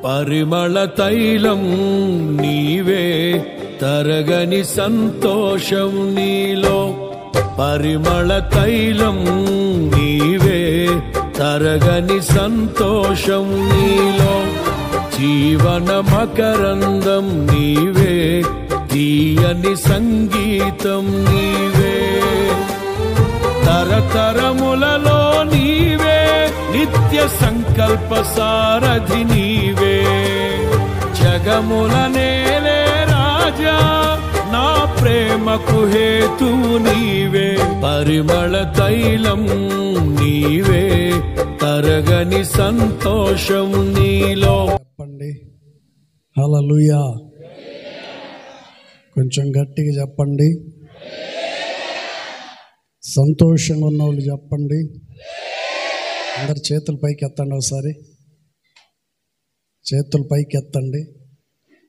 పరిమళ తైలం నీవే, తరగని సంతోషం నీలో. పరిమళ తైలం నీవే, తరగని సంతోషం నీలో. జీవన మకరందం నీవే, తీయని సంగీతం నీవే. తరతరములలో నీవే, నిత్య సంకల్ప సారథి నీవే. జగముల నేలే రాజా, నా ప్రేమకు హేతు నీవే. పరిమళ తైలం నీవే, తరగని సంతోషం నీలో. చెప్పండి హల్లెలూయా. కొంచెం గట్టిగా చెప్పండి. సంతోషంగా ఉన్న వాళ్ళు చెప్పండి. అందరు చేతుల పైకి ఎత్తండి. ఒకసారి చేతుల పైకి ఎత్తండి.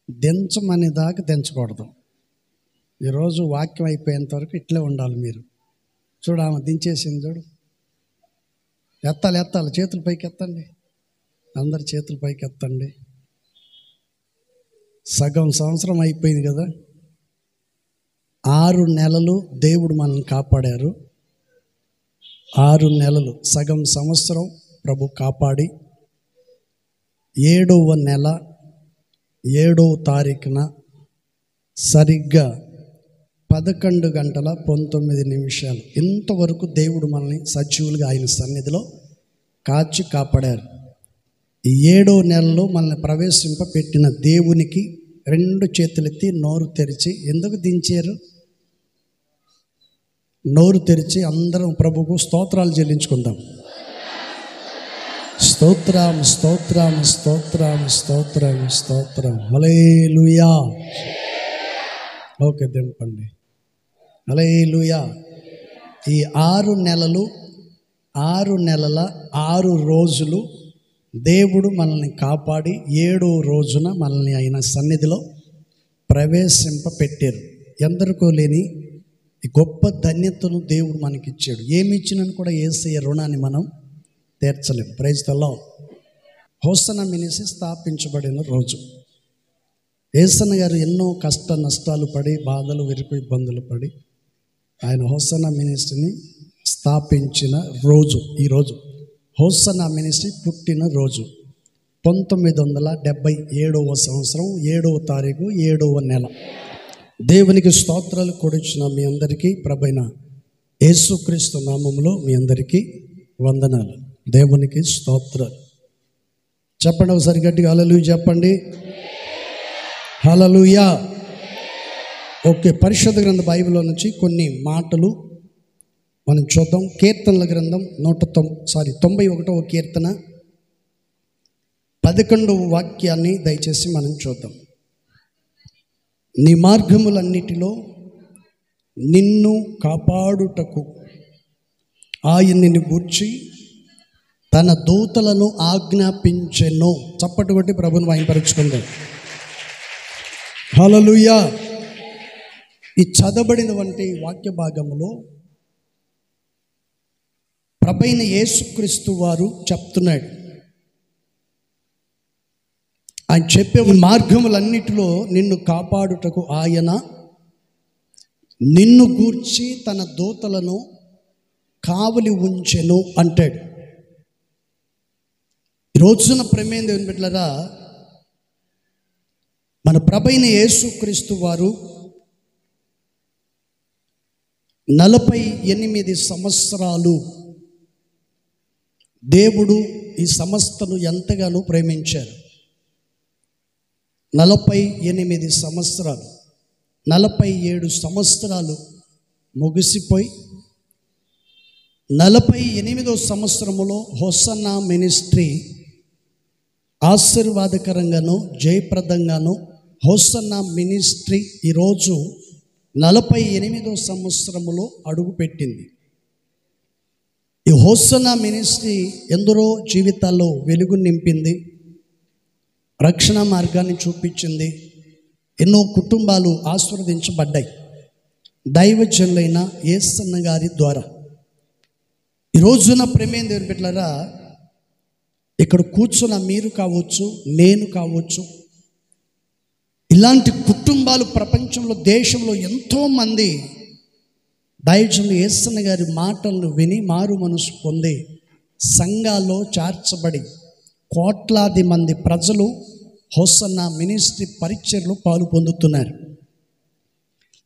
దించమని దాకా దించకూడదు. ఈరోజు వాక్యం అయిపోయేంత వరకు ఇట్లే ఉండాలి. మీరు చూడు, ఆమె దించేసింది చూడు. ఎత్తాలి ఎత్తాలి, చేతుల పైకి ఎత్తండి. అందరు చేతుల పైకి ఎత్తండి. సగం సంవత్సరం అయిపోయింది కదా. 6 నెలలు దేవుడు మనల్ని కాపాడారు. 6 నెలలు, సగం సంవత్సరం ప్రభు కాపాడి 7వ నెల 7వ తారీఖున సరిగ్గా 11 గంటల 19 నిమిషాలు ఇంతవరకు దేవుడు మనల్ని సజీవులుగా ఆయన సన్నిధిలో కాచి కాపాడారు. ఈ 7వ నెలలో మనల్ని ప్రవేశింపపెట్టిన దేవునికి 2 చేతులెత్తి నోరు తెరిచి, ఎందుకు దించారు? నోరు తెరిచి అందరం ప్రభువుకు స్తోత్రాలు చెల్లించుకుందాం. స్తోత్రం స్తోత్రం స్తోత్రం స్తోత్రం స్తోత్రం. హల్లెలూయా. ఓకే, దింపండి. హల్లెలూయా. ఈ 6 నెలలు 6 నెలల 6 రోజులు దేవుడు మనల్ని కాపాడి 7వ రోజున మనల్ని ఆయన సన్నిధిలో ప్రవేశింపపెట్టారు. ఎందరికో లేని ఈ గొప్ప ధన్యతను దేవుడు మనకిచ్చాడు. ఏమి ఇచ్చినను కూడా యేసయ్య రుణాన్ని మనం తీర్చలేం. Praise the Lord. Hosanna ministry స్థాపించబడిన రోజు. యేసన్న గారు ఎన్నో కష్ట నష్టాలు పడి, బాధలు, విరుకు ఇబ్బందులు పడి ఆయన హోసన్న మినిస్ట్రీని స్థాపించిన రోజు ఈరోజు. హోసన్న మినిస్ట్రీ పుట్టిన రోజు 1977వ సంవత్సరం 7వ తారీఖు 7వ నెల. దేవునికి స్తోత్రాలు కొడిచిన మీ అందరికీ ప్రభువైన యేసుక్రీస్తు నామములో మీ అందరికీ వందనాలు. దేవునికి స్తోత్రాలు. చెప్పండి ఒకసారి గట్టిగా హల్లెలూయా చెప్పండి. హల్లెలూయా. ఓకే, పరిశుద్ధ గ్రంథ బైబిల్లో నుంచి కొన్ని మాటలు మనం చూద్దాం. కీర్తనల గ్రంథం 91వ కీర్తన 11వ వాక్యాన్ని దయచేసి మనం చూద్దాం. నీ మార్గములన్నిటిలో నిన్ను కాపాడుటకు ఆయన నిన్ను గూర్చి తన దూతలను ఆజ్ఞాపించెను. చప్పటి కొట్టి ప్రభువును మహిమపరచుకుందాం. హల్లెలూయా. ఈ చదవబడిన వంటి వాక్య భాగములో ప్రభువైన యేసుక్రీస్తు వారు చెప్తున్నాడు. ఆయన చెప్పే మార్గములన్నిటిలో నిన్ను కాపాడుటకు ఆయన నిన్ను గూర్చి తన దూతలను కావలి ఉంచెను అంటాడు. ఈ రోజున ప్రేమైన దేవుని బిడ్డలారా, మన ప్రభువైన యేసుక్రీస్తు వారు 48 సంవత్సరాలు దేవుడు ఈ సమస్తను ఎంతగానో ప్రేమించారు. 48 సంవత్సరాలు, 47 సంవత్సరాలు ముగిసిపోయి 48వ సంవత్సరములో హోసన్నా మినిస్ట్రీ ఆశీర్వాదకరంగాను జయప్రదంగాను హోసన్నా మినిస్ట్రీ ఈరోజు 48వ సంవత్సరములో అడుగుపెట్టింది. ఈ హోసన్నా మినిస్ట్రీ ఎందరో జీవితాల్లో వెలుగు నింపింది, రక్షణ మార్గాన్ని చూపించింది. ఎన్నో కుటుంబాలు ఆశీర్వదించబడ్డాయి దైవజనులైన యేసన్న గారి ద్వారా. ఈ రోజున ప్రేమైన దేవుని బిడ్డలారా, ఇక్కడ కూర్చున్న మీరు కావచ్చు, నేను కావచ్చు, ఇలాంటి కుటుంబాలు ప్రపంచంలో, దేశంలో ఎంతోమంది దైవజనులు యేసన్న గారి మాటలను విని మారు మనసు పొంది సంఘాల్లో చేర్చబడి కోట్లాది మంది ప్రజలు హోసన్న మినిస్ట్రీ పరిచర్యలో పాలు పొందుతున్నారు.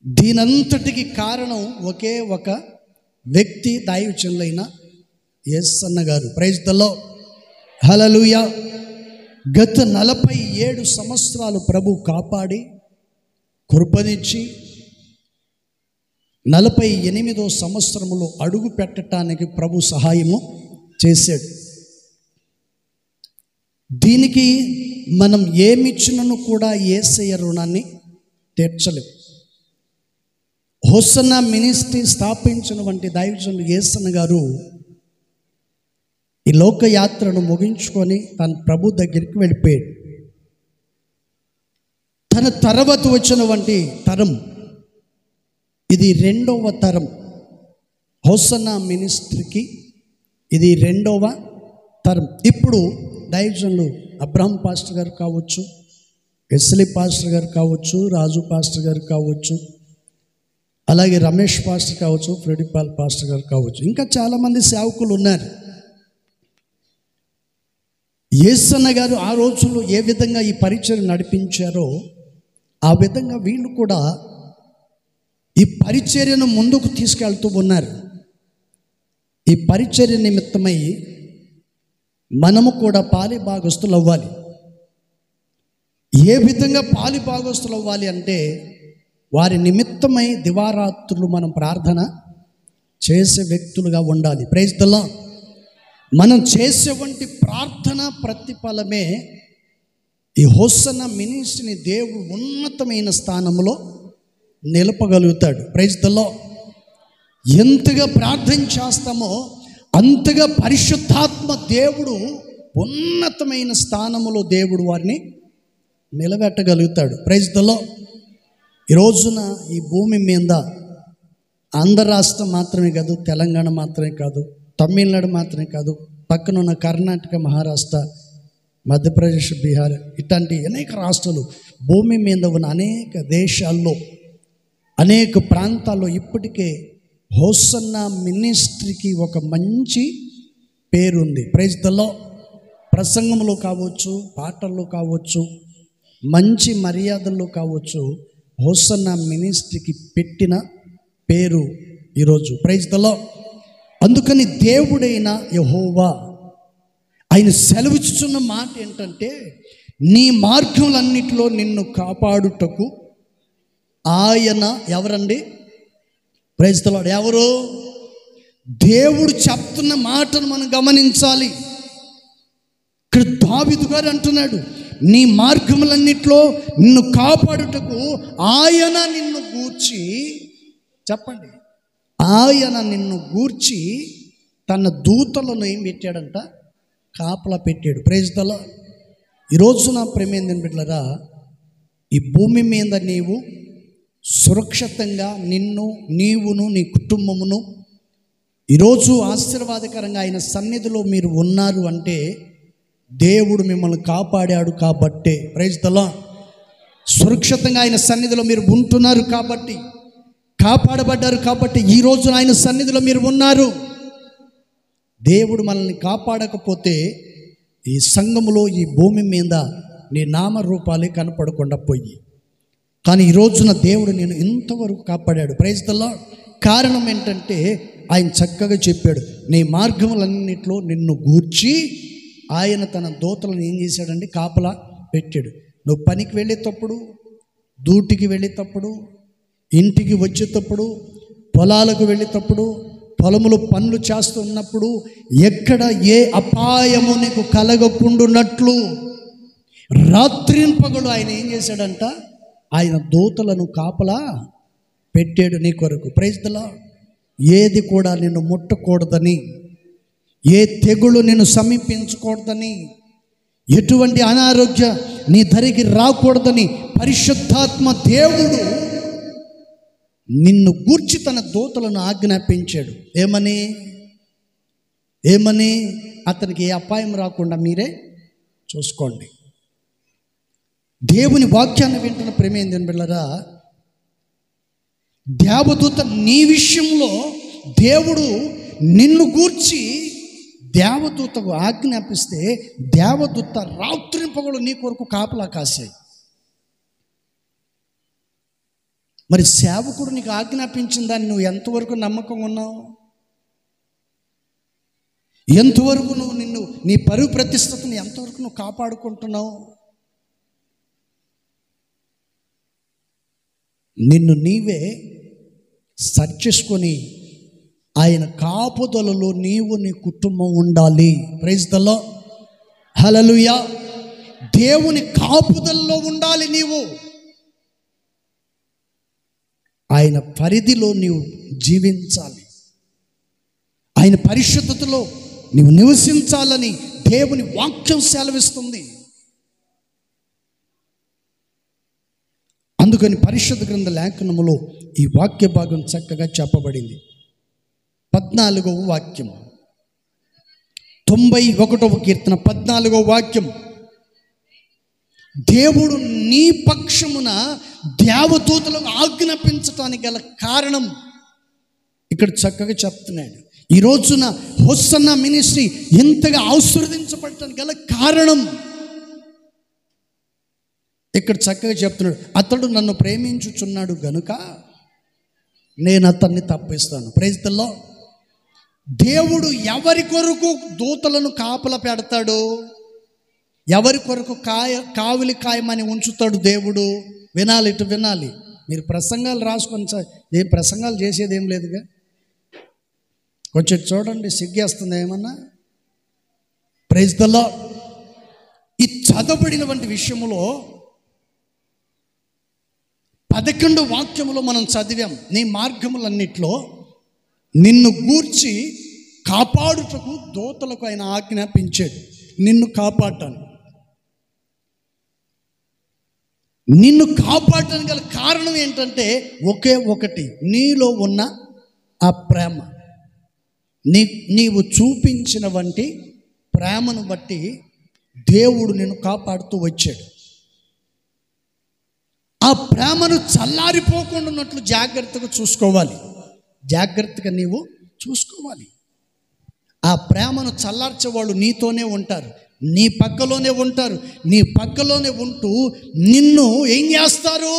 దీనంతటికి కారణం ఒకే ఒక వ్యక్తి, దైవజనులైన యేసన్న గారు. ప్రైజ్ ది లార్డ్, హల్లెలూయా. గత 47 సంవత్సరాలు ప్రభు కాపాడి కృపనిచ్చి 48వ సంవత్సరములో అడుగు పెట్టడానికి ప్రభు సహాయము చేశాడు. దీనికి మనం ఏమిచ్చినను కూడా యేసయ్య రుణాన్ని తీర్చలేం. హోసన్న మినిస్ట్రీ స్థాపించిన వంటి దైవజనులు యేసన్న గారు ఈ లోకయాత్రను ముగించుకొని తన ప్రభు దగ్గరికి వెళ్ళిపోయాడు. తన తర్వాత వచ్చిన వంటి తరం ఇది 2వ తరం. హోసన్న మినిస్ట్రీకి ఇది 2వ తరం. ఇప్పుడు దైవజనులు అబ్రహం పాస్టర్ గారు కావచ్చు, ఎస్లీ పాస్టర్ గారు కావచ్చు, రాజు పాస్టర్ గారు కావచ్చు, అలాగే రమేష్ పాస్టర్ కావచ్చు, ఫ్రెడిపాల్ పాస్టర్ గారు కావచ్చు, ఇంకా చాలామంది సేవకులు ఉన్నారు. యేసన్న గారు ఆ రోజుల్లో ఏ విధంగా ఈ పరిచర్య నడిపించారో ఆ విధంగా వీళ్ళు కూడా ఈ పరిచర్యను ముందుకు తీసుకెళ్తూ ఉన్నారు. ఈ పరిచర్య నిమిత్తమై మనము కూడా పాలి భాగస్తులు అవ్వాలి. ఏ విధంగా పాలి భాగస్తులు అవ్వాలి అంటే వారి నిమిత్తమై దివారాత్రులు మనం ప్రార్థన చేసే వ్యక్తులుగా ఉండాలి. Praise the Lord. మనం చేసేవంటి ప్రార్థన ప్రతిఫలమే ఈ హోసన్న మినిస్ట్రీని దేవుడు ఉన్నతమైన స్థానంలో నిలపగలుగుతాడు. Praise the lord. ఎంతగా ప్రార్థన చేస్తామో అంతగా పరిశుద్ధాత్మ దేవుడు ఉన్నతమైన స్థానంలో దేవుడు వారిని నిలబెట్టగలుగుతాడు. Praise the Lord. ఈ రోజున ఈ భూమి మీద ఆంధ్ర రాష్ట్రం మాత్రమే కాదు, తెలంగాణ మాత్రమే కాదు, తమిళనాడు మాత్రమే కాదు, పక్కనున్న కర్ణాటక, మహారాష్ట్ర, మధ్యప్రదేశ్, బీహార్ ఇట్లాంటి అనేక రాష్ట్రాలు, భూమి మీద ఉన్న అనేక దేశాల్లో, అనేక ప్రాంతాల్లో ఇప్పటికే హోసన్న మినిస్ట్రీకి ఒక మంచి పేరుంది. Praise the Lord. ప్రసంగంలో కావచ్చు, పాటల్లో కావచ్చు, మంచి మర్యాదల్లో కావచ్చు, హోసన్న మినిస్ట్రీకి పెట్టిన పేరు ఈరోజు. Praise the Lord. అందుకని దేవుడైన యెహోవా ఆయన సెలవిచ్చుచున్న మాట ఏంటంటే, నీ మార్గములన్నిటిలో నిన్ను కాపాడుటకు ఆయన ఎవరండి? Praise the Lord. ఎవరు? దేవుడు చెప్తున్న మాటను మనం గమనించాలి. ఇక్కడ దావీదు గారు అంటున్నాడు, నీ మార్గములన్నిటిలో నిన్ను కాపాడుటకు ఆయన నిన్ను గూర్చి, చెప్పండి, ఆయన నిన్ను గూర్చి తన దూతలను ఏం పెట్టాడంట? కాపలా పెట్టాడు. Praise the Lord. ఈరోజు నా ప్రేమేంద్ర బిడ్డలారా, ఈ భూమి మీద నీవు సురక్షితంగా నీవును నీ కుటుంబమును ఈరోజు ఆశీర్వాదకరంగా ఆయన సన్నిధిలో మీరు ఉన్నారు అంటే దేవుడు మిమ్మల్ని కాపాడాడు కాబట్టే. Praise the Lord. సురక్షితంగా ఆయన సన్నిధిలో మీరు ఉంటున్నారు కాబట్టి, కాపాడబడ్డారు కాబట్టి ఈ రోజు ఆయన సన్నిధిలో మీరు ఉన్నారు. దేవుడు మనల్ని కాపాడకపోతే ఈ సంఘములో, ఈ భూమి మీద నీ నామరూపాలే కనపడకుండా పోయి, కానీ ఈ రోజున దేవుడు నేను ఇంతవరకు కాపాడాడు. Praise the Lord. కారణం ఏంటంటే ఆయన చక్కగా చెప్పాడు, నీ మార్గములన్నింటిలో నిన్ను గూర్చి ఆయన తన దూతలను ఏం చేశాడండి? కాపలా పెట్టాడు. నువ్వు పనికి వెళ్ళేటప్పుడు, డ్యూటీకి వెళ్ళేటప్పుడు, ఇంటికి వచ్చేటప్పుడు, పొలాలకు వెళ్ళేటప్పుడు, పొలములు పనులు చేస్తున్నప్పుడు ఎక్కడ ఏ అపాయము నీకు కలగకుండునట్లు రాత్రింపగలు ఆయన ఏం చేశాడంట? ఆయన దూతలను కాపలా పెట్టాడు నీ కొరకు. Praise the Lord. ఏది కూడా నిన్ను ముట్టకూడదని, ఏ తెగులు నిన్ను సమీపించకూడదని, ఎటువంటి అనారోగ్య నీ ధరికి రాకూడదని పరిశుద్ధాత్మ దేవుడు నిన్ను గూర్చి తన దూతలను ఆజ్ఞాపించాడు. ఏమని? ఏమని? అతనికి ఏ అపాయం రాకుండా మీరే చూసుకోండి. దేవుని వాక్యాన్ని వింటున్న ప్రేమేంద్ర బిళ్ళరా, దేవదూత నీ విషయంలో దేవుడు నిన్ను గూర్చి దేవదూతకు ఆజ్ఞాపిస్తే దేవదూత రాత్రి పగలు నీ కొరకు కాపలా కాశాయి. మరి సేవకుడు నీకు ఆజ్ఞాపించిన దాన్ని నువ్వు ఎంతవరకు నమ్మకం ఉన్నావు? ఎంతవరకు నువ్వు నీ పరువు ప్రతిష్టతను ఎంతవరకు నువ్వు కాపాడుకుంటున్నావు? నిన్ను నీవే సర్చ్ చేసుకొని ఆయన కాపుదలలో నీవు నీ కుటుంబం ఉండాలి. ప్రైజ్ ది లార్డ్, హల్లెలూయా. దేవుని కాపుదలలో ఉండాలి నీవు. ఆయన పరిధిలో నీవు జీవించాలి. ఆయన పరిశుద్ధతలో నీవు నివసించాలని దేవుని వాక్యం సెలవిస్తుంది. అందుకని పరిశుద్ధ గ్రంథ లేఖనములో ఈ వాక్య భాగం చక్కగా చెప్పబడింది. 14వ వాక్యం, 91వ కీర్తన 14వ వాక్యం. దేవుడు నీ పక్షమున దేవదూతలను ఆజ్ఞాపించటానికి గల కారణం ఇక్కడ చక్కగా చెప్తున్నాడు. ఈ రోజున హోసన్నా మినిస్ట్రీ ఎంతగా ఆశీర్వదించబడటానికి గల కారణం ఇక్కడ చక్కగా చెప్తున్నాడు. అతడు నన్ను ప్రేమించుచున్నాడు గనుక నేను అతన్ని తప్పిస్తాను. Praise the Lord. దేవుడు ఎవరి కొరకు దూతలను కాపలా పెడతాడు? ఎవరి కొరకు కావలి కాయమని ఉంచుతాడు దేవుడు? వినాలి, ఇటు వినాలి. మీరు ప్రసంగాలు రాసుకొని ఏం ప్రసంగాలు చేసేది ఏం లేదుగా. కొంచెం చూడండి, సిగ్గేస్తుంది ఏమన్నా. Praise the Lord. ఈ చదవబడినటువంటి విషయంలో 11 వాక్యములో మనం చదివాం. నీ మార్గములన్నిట్లో నిన్ను గూర్చి కాపాడుటకు దూతలకు ఆయన ఆజ్ఞాపించాడు. నిన్ను కాపాడటానికి, నిన్ను కాపాడటానికి గల కారణం ఏంటంటే ఒకే ఒకటి, నీలో ఉన్న ఆ ప్రేమ. నీవు చూపించిన వంటి ప్రేమను బట్టి దేవుడు నిన్ను కాపాడుతూ వచ్చాడు. ఆ ప్రేమను చల్లారిపోకుండా ఉన్నట్లు జాగ్రత్తగా చూసుకోవాలి. జాగ్రత్తగా నీవు చూసుకోవాలి. ఆ ప్రేమను చల్లార్చేవాళ్ళు నీతోనే ఉంటారు, నీ పక్కలోనే ఉంటారు. నీ పక్కలోనే ఉంటూ నిన్ను ఏం చేస్తారు?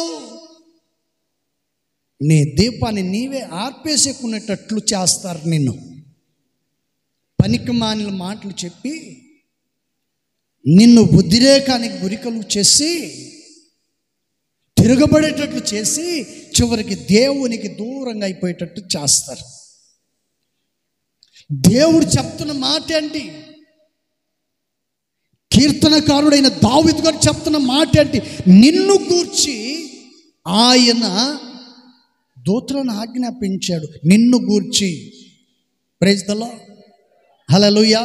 నీ దీపాన్ని నీవే ఆర్పేసేకునేటట్లు చేస్తారు. నిన్ను పనికిమాలిన మాటలు చెప్పి నిన్ను ఉద్రేకానికి గురికలు చేసి తిరగబడేటట్లు చేసి చివరికి దేవునికి దూరంగా అయిపోయేటట్టు చేస్తారు. దేవుడు చెప్తున్న మాట ఏంటి? కీర్తనకారుడైన దావీదు గారు చెప్తున్న మాట ఏంటి? నిన్ను గూర్చి ఆయన దూతలను ఆజ్ఞాపించాడు. నిన్ను గూర్చి. Praise the Lord, hallelujah.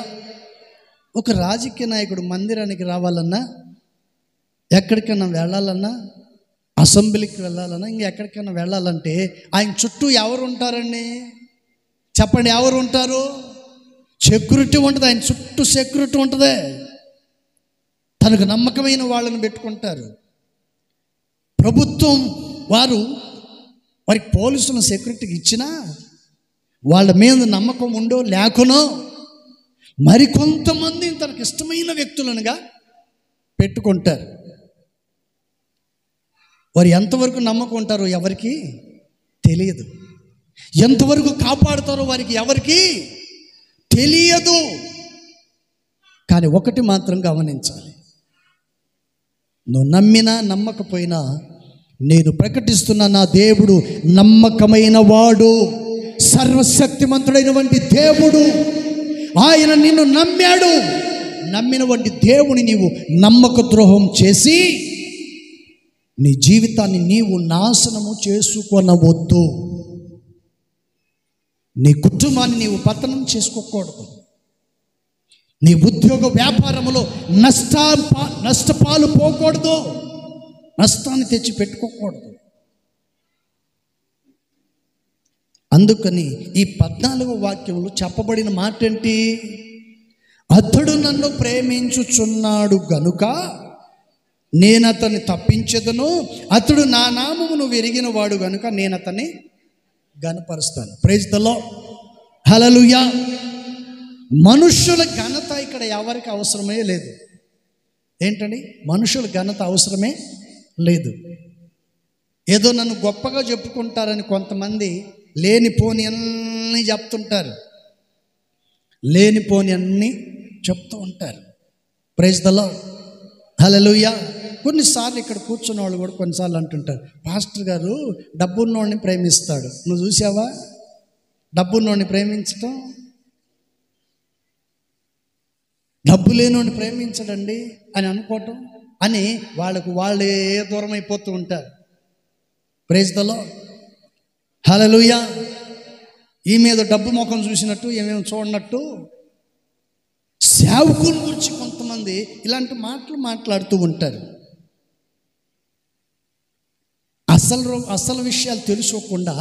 ఒక రాజకీయ నాయకుడు మందిరానికి రావాలన్నా, ఎక్కడికైనా వెళ్ళాలన్నా, అసెంబ్లీకి వెళ్ళాలన్నా, ఇంకెక్కడికైనా వెళ్ళాలంటే ఆయన చుట్టూ ఎవరు ఉంటారండి? చెప్పండి, ఎవరు ఉంటారు? సెక్యూరిటీ ఉంటుంది. ఆయన చుట్టూ సెక్యూరిటీ ఉంటుంది. తనకు నమ్మకమైన వాళ్ళని పెట్టుకుంటారు. ప్రభుత్వం వారికి పోలీసులను సెక్యూరిటీకి ఇచ్చినా వాళ్ళ మీద నమ్మకం ఉండో లేకునో మరికొంతమంది తనకు ఇష్టమైన వ్యక్తులనుగా పెట్టుకుంటారు. వారు ఎంతవరకు నమ్మకం ఉంటారో ఎవరికి తెలియదు. ఎంతవరకు కాపాడుతారో వారికి ఎవరికి తెలియదు. కానీ ఒకటి మాత్రం గమనించాలి, నువ్వు నమ్మినా నమ్మకపోయినా నేను ప్రకటిస్తున్న నా దేవుడు నమ్మకమైన వాడు, సర్వశక్తిమంతుడైనటువంటి దేవుడు. ఆయన నిన్ను నమ్మాడు. నమ్మినటువంటి దేవుని నీవు నమ్మక ద్రోహం చేసి నీ జీవితాన్ని నీవు నాశనము చేసుకొనవద్దు. నీ కుటుంబాన్ని నీవు పతనం చేసుకోకూడదు. నీ ఉద్యోగ వ్యాపారములో నష్టపాలు పోకూడదు. నష్టాన్ని తెచ్చి పెట్టుకోకూడదు. అందుకని ఈ 14వ వాక్యంలో చెప్పబడిన మాట ఏంటి? అతడు నన్ను ప్రేమించుచున్నాడు గనుక నేను అతన్ని తప్పించెదను, అతడు నా నామమును ఎరిగిన వాడు గనుక నేను అతన్ని ఘనపరుస్తాను. Praise the Lord. హల్లెలూయా. మనుష్యుల ఘనత ఇక్కడ ఎవరికి అవసరమే లేదు. ఏంటండి? మనుషుల ఘనత అవసరమే లేదు. ఏదో నన్ను గొప్పగా చెప్పుకుంటారని కొంతమంది లేనిపోని అన్నీ చెప్తుంటారు, లేనిపోని అన్నీ చెప్తూ ఉంటారు. Praise the Lord. హల్లెలూయా. కొన్నిసార్లు ఇక్కడ కూర్చున్న వాళ్ళు కూడా కొన్నిసార్లు అంటుంటారు, పాస్టర్ గారు డబ్బున్నోడిని ప్రేమిస్తాడు. నువ్వు చూసావా డబ్బున్నోడిని ప్రేమించటం? డబ్బు లేనోడిని ప్రేమించడండి అని అనుకోవటం అని వాళ్ళే దూరం అయిపోతూ ఉంటారు. Praise the Lord. హల్లెలూయా. ఈ మీద డబ్బు ముఖం చూసినట్టు ఏమేమి చూడనట్టు సేవకుల గురించి కొంతమంది ఇలాంటి మాటలు మాట్లాడుతూ ఉంటారు. అసలు విషయాలు తెలుసుకోకుండా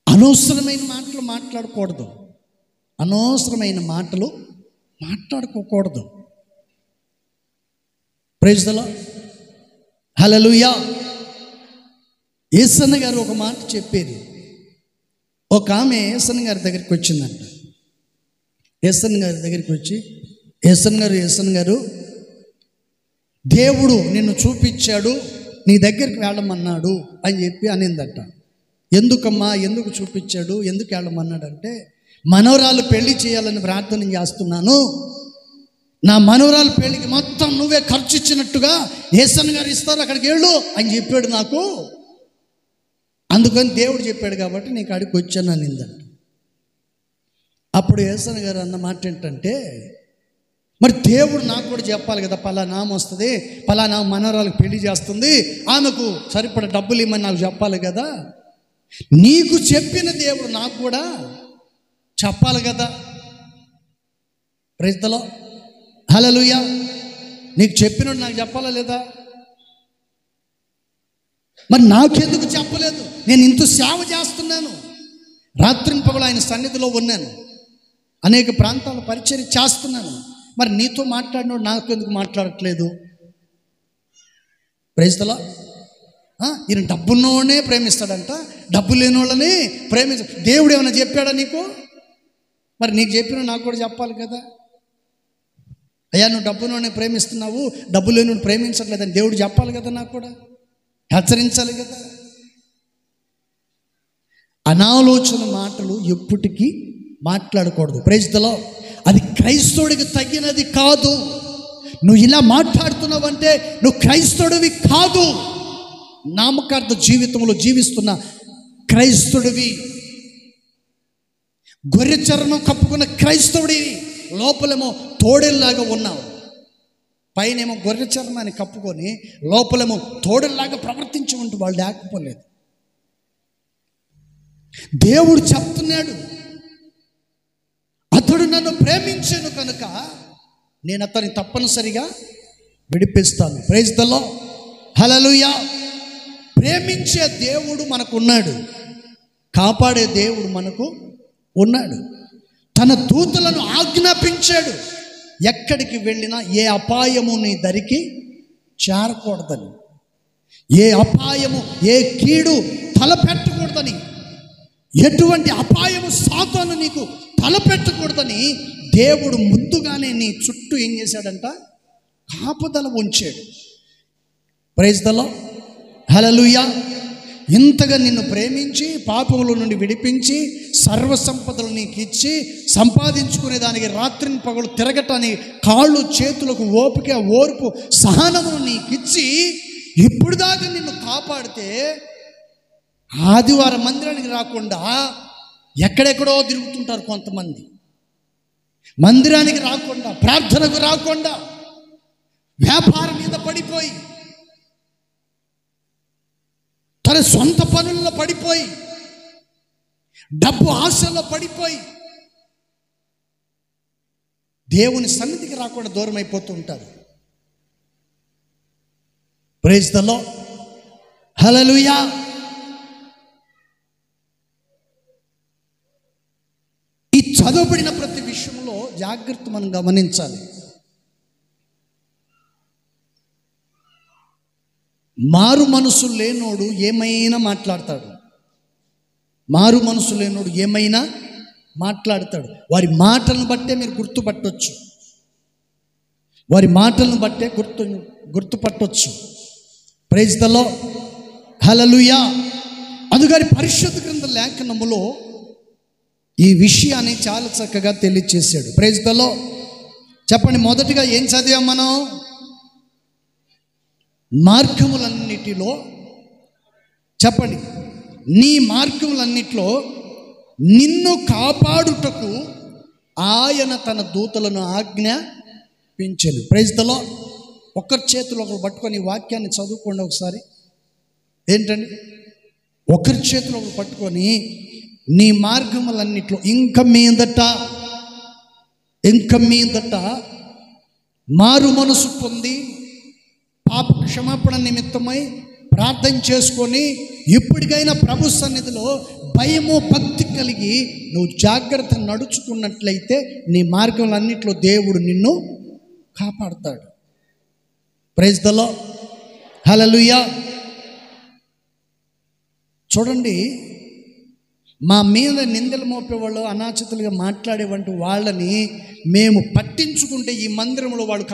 అనవసరమైన మాటలు మాట్లాడకూడదు, అనవసరమైన మాటలు మాట్లాడుకోకూడదు. Praise the Lord. Hallelujah. Yesanna గారు ఒక మాట చెప్పేది. ఒక ఆమె యేసన్న గారి దగ్గరికి వచ్చిందంట. యేసన్న గారి దగ్గరికి వచ్చి, యేసన్న గారు దేవుడు నిన్ను చూపించాడు, నీ దగ్గరికి వెళ్ళమన్నాడు అని చెప్పి అనిందట. ఎందుకమ్మా, ఎందుకు చూపించాడు, ఎందుకు వెళ్ళమన్నాడంటే, మనవరాలు పెళ్లి చేయాలని ప్రార్థన చేస్తున్నాను, నా మనవరాలు పెళ్లికి మొత్తం నువ్వే ఖర్చు ఇచ్చినట్టుగా యేసన్న గారు ఇస్తారు, అక్కడికి వెళ్ళు అని చెప్పాడు నాకు. అందుకని దేవుడు చెప్పాడు కాబట్టి నీకు అడిగి వచ్చాను అనిందంట. అప్పుడు యేసన్న గారు అన్న మాట ఏంటంటే, మరి దేవుడు నాకు కూడా చెప్పాలి కదా, పలానా ఆమె వస్తుంది, పలానా మనవరాలకు పెళ్లి చేస్తుంది, ఆమెకు సరిపడ డబ్బులు ఇమ్మని నాకు చెప్పాలి కదా. నీకు చెప్పిన దేవుడు నాకు కూడా చెప్పాలి కదా. Praise the Lord. హల్లెలూయా. నీకు చెప్పినోడు నాకు చెప్పాలా లేదా? మరి నాకెందుకు చెప్పలేదు? నేను ఇంత సేవ చేస్తున్నాను, రాత్రింపగలు ఆయన సన్నిధిలో ఉన్నాను, అనేక ప్రాంతాల పరిచర్య చేస్తున్నాను, మరి నీతో మాట్లాడినోడు నాకు ఎందుకు మాట్లాడట్లేదు? Praise the Lord. ఈయన డబ్బున్నోనే ప్రేమిస్తాడంట, డబ్బు లేని వాళ్ళని దేవుడు ఏమైనా చెప్పాడా నీకు? మరి నీకు చెప్పిన నాకు కూడా చెప్పాలి కదా. అయ్యా నువ్వు డబ్బున్నోనే ప్రేమిస్తున్నావు, డబ్బు లేని ప్రేమించట్లేదని దేవుడు చెప్పాలి కదా, నాకు కూడా హెచ్చరించాలి కదా. అనాలోచన మాటలు ఎప్పటికీ మాట్లాడకూడదు. Praise the Lord. అది క్రైస్తవుడికి తగినది కాదు. నువ్వు ఇలా మాట్లాడుతున్నావంటే నువ్వు క్రైస్తవుడివి కాదు, నామకార్థ జీవితంలో జీవిస్తున్న క్రైస్తవుడివి, గొర్రె చర్మం కప్పుకున్న క్రైస్తవుడివి. లోపలేమో తోడేల్లాగా ఉన్నావు, పైనేమో గొర్రె చర్మాన్ని కప్పుకొని లోపలేమో తోడేల్లాగా ప్రవర్తించి ఉంటూ వాళ్ళు లేకపోలేదు. దేవుడు చెప్తున్నాడు, అతడు నన్ను ప్రేమించాను కనుక నేను అతన్ని తప్పనిసరిగా విడిపిస్తాను. Praise the Lord. హల్లెలూయా. ప్రేమించే దేవుడు మనకు ఉన్నాడు, కాపాడే దేవుడు మనకు ఉన్నాడు. తన దూతలను ఆజ్ఞాపించాడు, ఎక్కడికి వెళ్ళినా ఏ అపాయము నీ దరికి చేరకూడదని, ఏ అపాయము ఏ కీడు తలపెట్టకూడదని, ఎటువంటి అపాయము సాతాను నీకు తలపెట్టకూడదని దేవుడు ముందుగానే నీ చుట్టూ ఏం చేశాడంట? కాపుదల ఉంచాడు. Praise the Lord. హల్లెలూయా. ఇంతగా నిన్ను ప్రేమించి పాపముల నుండి విడిపించి సర్వ సంపదలు నీకు ఇచ్చి సంపాదించుకునే దానికి రాత్రిని పగలు తిరగటానికి కాళ్ళు చేతులకు ఓపిక ఓర్పు సహనమును నీకు ఇచ్చి ఇప్పుడు దాకా నిన్ను కాపాడితే ఆదివారం మందిరానికి రాకుండా ఎక్కడెక్కడో తిరుగుతుంటారు కొంతమంది. మందిరానికి రాకుండా, ప్రార్థనకు రాకుండా, వ్యాపారం మీద పడిపోయి, తన సొంత పనుల్లో పడిపోయి, డబ్బు ఆశల్లో పడిపోయి దేవుని సన్నిధికి రాకుండా దూరం అయిపోతూ ఉంటారు. Praise the Lord. హల్లెలూయా. జాగ్రత్త మనం గమనించాలి. మారు మనసు లేనోడు ఏమైనా మాట్లాడతాడు. మారు మనసు లేనోడు ఏమైనా మాట్లాడతాడు. వారి మాటలను బట్టే మీరు గుర్తుపట్టవచ్చు. వారి మాటలను బట్టే గుర్తుపట్టవచ్చు. Praise the Lord, hallelujah. అందుకని పరిశుద్ధ గ్రంథ లేఖనములో ఈ విషయాన్ని చాలా చక్కగా తెలియచేశాడు. Praise the Lord. చెప్పండి, మొదటిగా ఏం చదివాం మనం? మార్గములన్నిటిలో, చెప్పండి, నీ మార్గములన్నిటిలో నిన్ను కాపాడుటకు ఆయన తన దూతలను ఆజ్ఞాపించెను. Praise the lord. ఒకరి చేతిలో ఒకరు పట్టుకొని వాక్యాన్ని చదువుకోండి ఒకసారి. ఏంటండి? ఒకరి చేతిలో ఒకరు పట్టుకొని నీ మార్గములన్నిటిలో ఇంక మీదట మారు మనసు పొంది పాప క్షమాపణ నిమిత్తమై ప్రార్థన చేసుకొని ఇప్పటికైనా ప్రభు సన్నిధిలో భయము భక్తి కలిగి నువ్వు జాగ్రత్త నడుచుకున్నట్లయితే నీ మార్గములన్నిటిలో దేవుడు నిన్ను కాపాడుతాడు. ప్రైజ్ ద లార్డ్, హల్లెలూయా. చూడండి, మా మీద నిందలు మోపేవాళ్ళు, అనాచితులుగా మాట్లాడేవంటి వాళ్ళని మేము పట్టించుకుంటే ఈ మందిరంలో వాళ్ళు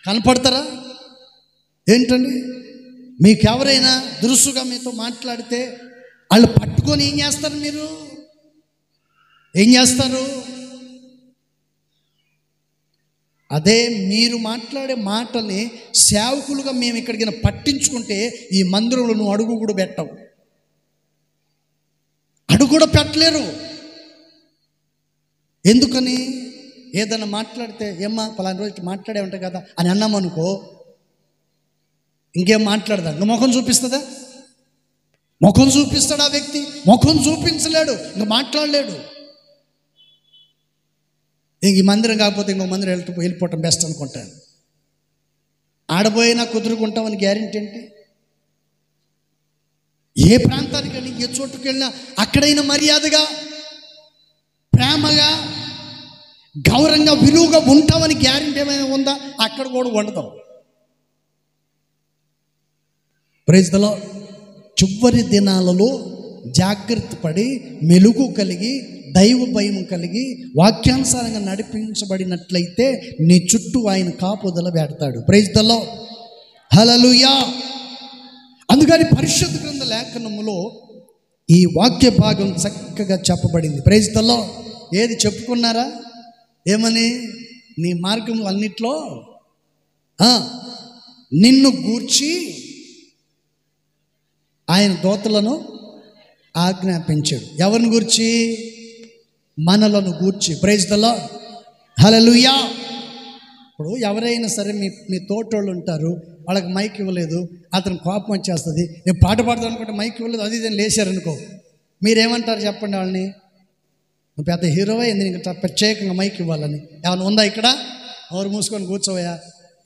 కనపడతారా? ఏంటండి, మీకు ఎవరైనా దురుసుగా మీతో మాట్లాడితే వాళ్ళు పట్టుకొని ఏం చేస్తారు? మీరు ఏం చేస్తారు? అదే మీరు మాట్లాడే మాటల్ని సేవకులుగా మేము ఇక్కడికి పట్టించుకుంటే ఈ మందిరంలో నువ్వు అడుగు కూడా పెట్టవు. అడుగు కూడా పెట్టలేరు. ఎందుకని? ఏదైనా మాట్లాడితే ఏమ్మా పలానా రోజు మాట్లాడే ఉంటాయి కదా అని అన్నామనుకో, ఇంకేం మాట్లాడదా? ఇంకా ముఖం చూపిస్తుందా? ముఖం చూపిస్తాడు ఆ వ్యక్తి? ముఖం చూపించలేడు, ఇంకా మాట్లాడలేడు. ఇంక ఈ మందిరం కాకపోతే ఇంకో మందిరం వెళ్ళిపోవటం బెస్ట్ అనుకుంటాను. ఆడబోయినా కుదురుకుంటామని గ్యారెంటీ ఏంటి? ఏ ప్రాంతానికి వెళ్ళి ఏ చోటుకు వెళ్ళినా అక్కడైనా మర్యాదగా, ప్రేమగా, గౌరవంగా, విలువగా ఉంటామని గ్యారెంటీ ఏమైనా ఉందా? అక్కడ కూడా ఉండతాం. Praise the lord. చివరి దినాలలో జాగ్రత్త పడి మెలుగు కలిగి దైవ భయం కలిగి వాక్యానుసారంగా నడిపించబడినట్లయితే నీ చుట్టూ ఆయన కాపుదల పెడతాడు. Praise the Lord, hallelujah. అందుకని పరిశుద్ధ గ్రంథ లేఖనములో ఈ వాక్య భాగం చక్కగా చెప్పబడింది. Praise the Lord. ఏది చెప్పుకున్నారా? ఏమని? నీ మార్గం అన్నిట్లో నిన్ను గూర్చి ఆయన దూతలను ఆజ్ఞాపించాడు. ఎవరిని గూర్చి? మనలను గూర్చి. ప్రైజ్ ద లార్డ్, హల్లెలూయా. ఇప్పుడు ఎవరైనా సరే మీ తోటోళ్ళు ఉంటారు, వాళ్ళకి మైక్ ఇవ్వలేదు, అతను కోపం వచ్చేస్తుంది. నేను పాట పాడతాను అనుకుంటే మైక్ ఇవ్వలేదు, అది ఇదని లేచారనుకో, మీరేమంటారు చెప్పండి? వాళ్ళని నువ్వు పెద్ద హీరోవే, ఎందుకు ప్రత్యేకంగా మైక్ ఇవ్వాలని ఏమైనా ఉందా ఇక్కడ? నోరు మూసుకొని కూర్చోవయా,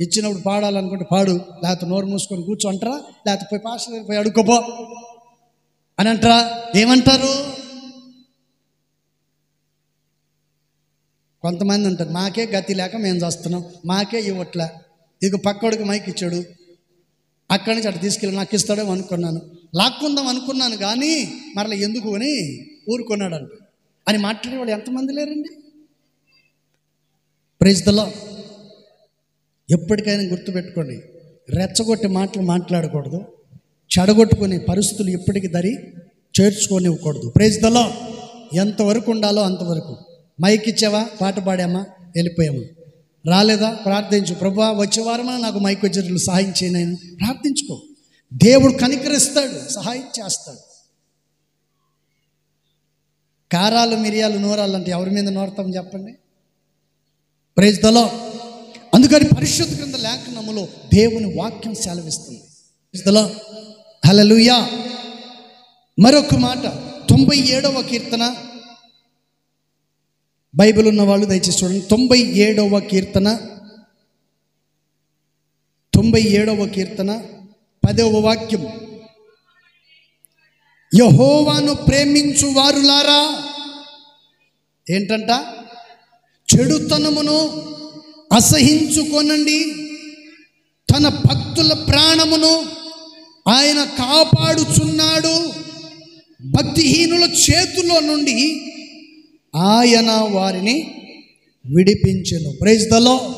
ఇచ్చినప్పుడు పాడాలనుకుంటే పాడు, లేకపోతే నోరు మూసుకొని కూర్చో అంటారా? లేకపోతే పోయి పాస్టర్ పోయి అడుక్కోపో అని అంటారా? ఏమంటారు? కొంతమంది ఉంటారు, మాకే గతి లేక మేము చేస్తున్నాం, మాకే ఇవ్వట్లే, ఇక పక్కోడికి మైక్ ఇచ్చాడు, అక్కడి నుంచి అటు తీసుకెళ్ళి నాకు ఇస్తాడేమో అనుకున్నాను, లాక్కుందాం అనుకున్నాను, కానీ మరలా ఎందుకు అని ఊరుకున్నాడంట అని మాట్లాడే వాళ్ళు ఎంతమంది లేరండి? Praise the Lord. ఎప్పటికైనా గుర్తుపెట్టుకోండి, రెచ్చగొట్టే మాటలు మాట్లాడకూడదు, చెడగొట్టుకునే పరిస్థితులు ఎప్పటికీ దరి చేర్చుకోనివ్వకూడదు. Praise the lord. ఎంతవరకు ఉండాలో అంతవరకు. మైక్ ఇచ్చావా, పాట పాడామా, వెళ్ళిపోయామా, రాలేదా, ప్రార్థించు, ప్రభువా వచ్చే వారమా నాకు మైక్ వచ్చేట్లు సహాయం చేయను, ప్రార్థించుకో. దేవుడు కనికరిస్తాడు, సహాయం చేస్తాడు. కారాలు మిరియాలు నూరాలంటే ఎవరి మీద నూరతాం చెప్పండి? Praise the Lord. అందుకని పరిశుద్ధ గ్రంథ లేఖనములో దేవుని వాక్యం సెలవిస్తుంది. Praise the Lord, hallelujah. మరొక మాట, 97వ కీర్తన. బైబిల్ ఉన్న వాళ్ళు దయచేసి చూడండి. 97వ కీర్తన, 97వ కీర్తన 10వ వాక్యం. యెహోవాను ప్రేమించు వారులారా, ఏంటంట? చెడుతనమును అసహించుకొనండి. తన భక్తుల ప్రాణమును ఆయన కాపాడుచున్నాడు. భక్తిహీనుల చేతుల్లో నుండి ఆయన వారిని విడిపించెను. Praise the lord.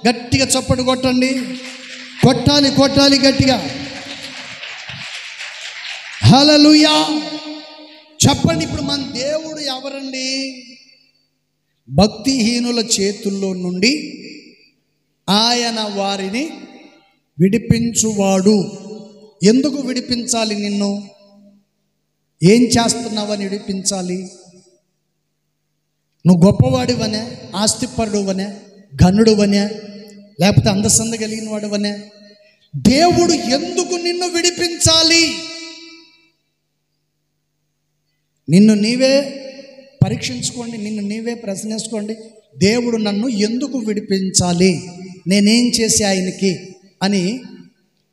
గట్టిగా చప్పట్లు కొట్టండి. కొట్టాలి, కొట్టాలి గట్టిగా. హల్లెలూయా. చెప్పండి, ఇప్పుడు మన దేవుడు ఎవరండి? భక్తిహీనుల చేతుల్లో నుండి ఆయన వారిని విడిపించువాడు. ఎందుకు విడిపించాలి? నిన్ను ఏం చేస్తున్నావని విడిపించాలి? నువ్వు గొప్పవాడివనే, ఆస్తిపరుడువనే, ఘనుడువనే, లేకపోతే అందసంద కలిగిన వాడువనే? దేవుడు ఎందుకు నిన్ను విడిపించాలి? నిన్ను నీవే పరీక్షించుకోండి, నిన్ను నీవే ప్రశ్నించుకోండి. దేవుడు నన్ను ఎందుకు విడిపించాలి, నేనేం చేసి ఆయనకి అని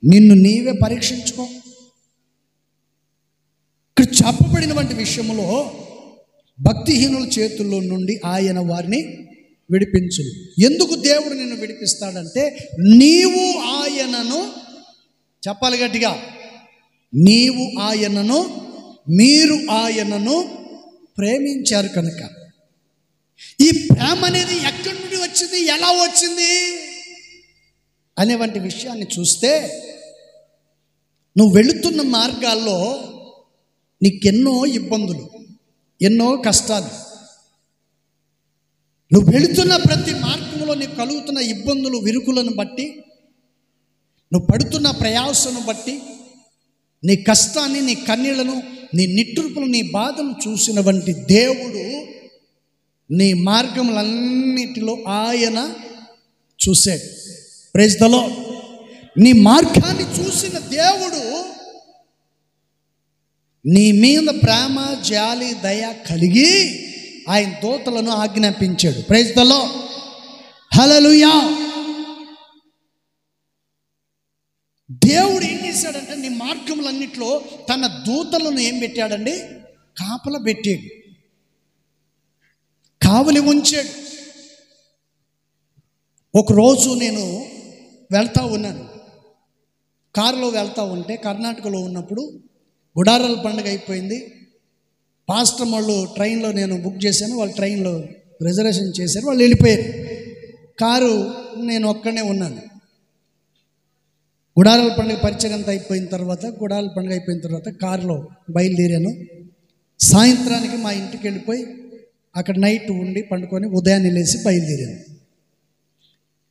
నిన్ను నీవే పరీక్షించుకో. ఇక్కడ చెప్పబడినటువంటి విషయంలో భక్తిహీనుల చేతుల్లో నుండి ఆయన వారిని విడిపించును. ఎందుకు దేవుడు నిన్ను విడిపిస్తాడంటే, నీవు ఆయనను, చెప్పాలి గట్టిగా, నీవు ఆయనను, మీరు ఆయనను ప్రేమించారు కనుక. ఈ ప్రేమ అనేది ఎక్కడి నుండి వచ్చింది, ఎలా వచ్చింది అనేవంటి విషయాన్ని చూస్తే, నువ్వు వెళుతున్న మార్గాల్లో నీకెన్నో ఇబ్బందులు, ఎన్నో కష్టాలు, నువ్వు వెళుతున్న ప్రతి మార్గంలో నీకు కలుగుతున్న ఇబ్బందులు, విరుకులను బట్టి, నువ్వు పడుతున్న ప్రయాసను బట్టి, నీ కష్టాన్ని, నీ కన్నీళ్లను, నీ నిట్టూర్పులు, నీ బాధను చూసిన వంటి దేవుడు నీ మార్గములన్నిటిలో ఆయన చూశాడు. Praise the Lord. నీ మార్గాన్ని చూసిన దేవుడు నీ మీద ప్రేమ, జాలి, దయ కలిగి ఆయన దూతలను ఆజ్ఞాపించాడు. Praise the Lord. హల్లెలూయా. దేవుడు ఏం చేశాడంటే, నీ మార్గములన్నిట్లో తన దూతలను ఏం పెట్టాడండి? కాపలా పెట్టాడు, కావలి ఉంచాడు. ఒకరోజు నేను వెళ్తూ ఉన్నాను, కారులో వెళ్తూ ఉంటే, కర్ణాటకలో ఉన్నప్పుడు గుడారాల పండుగ అయిపోయింది. పాస్టర్ వాళ్ళు ట్రైన్లో, నేను బుక్ చేశాను, వాళ్ళు ట్రైన్లో రిజర్వేషన్ చేశారు, వాళ్ళు వెళ్ళిపోయారు. కారు నేను ఒక్కనే ఉన్నాను. గుడారాల పండుగ పరిచయం అంతా అయిపోయిన తర్వాత కారులో బయలుదేరాను. సాయంత్రానికి మా ఇంటికి వెళ్ళిపోయి అక్కడ నైట్ ఉండి పండుకొని ఉదయాన్నే లేచి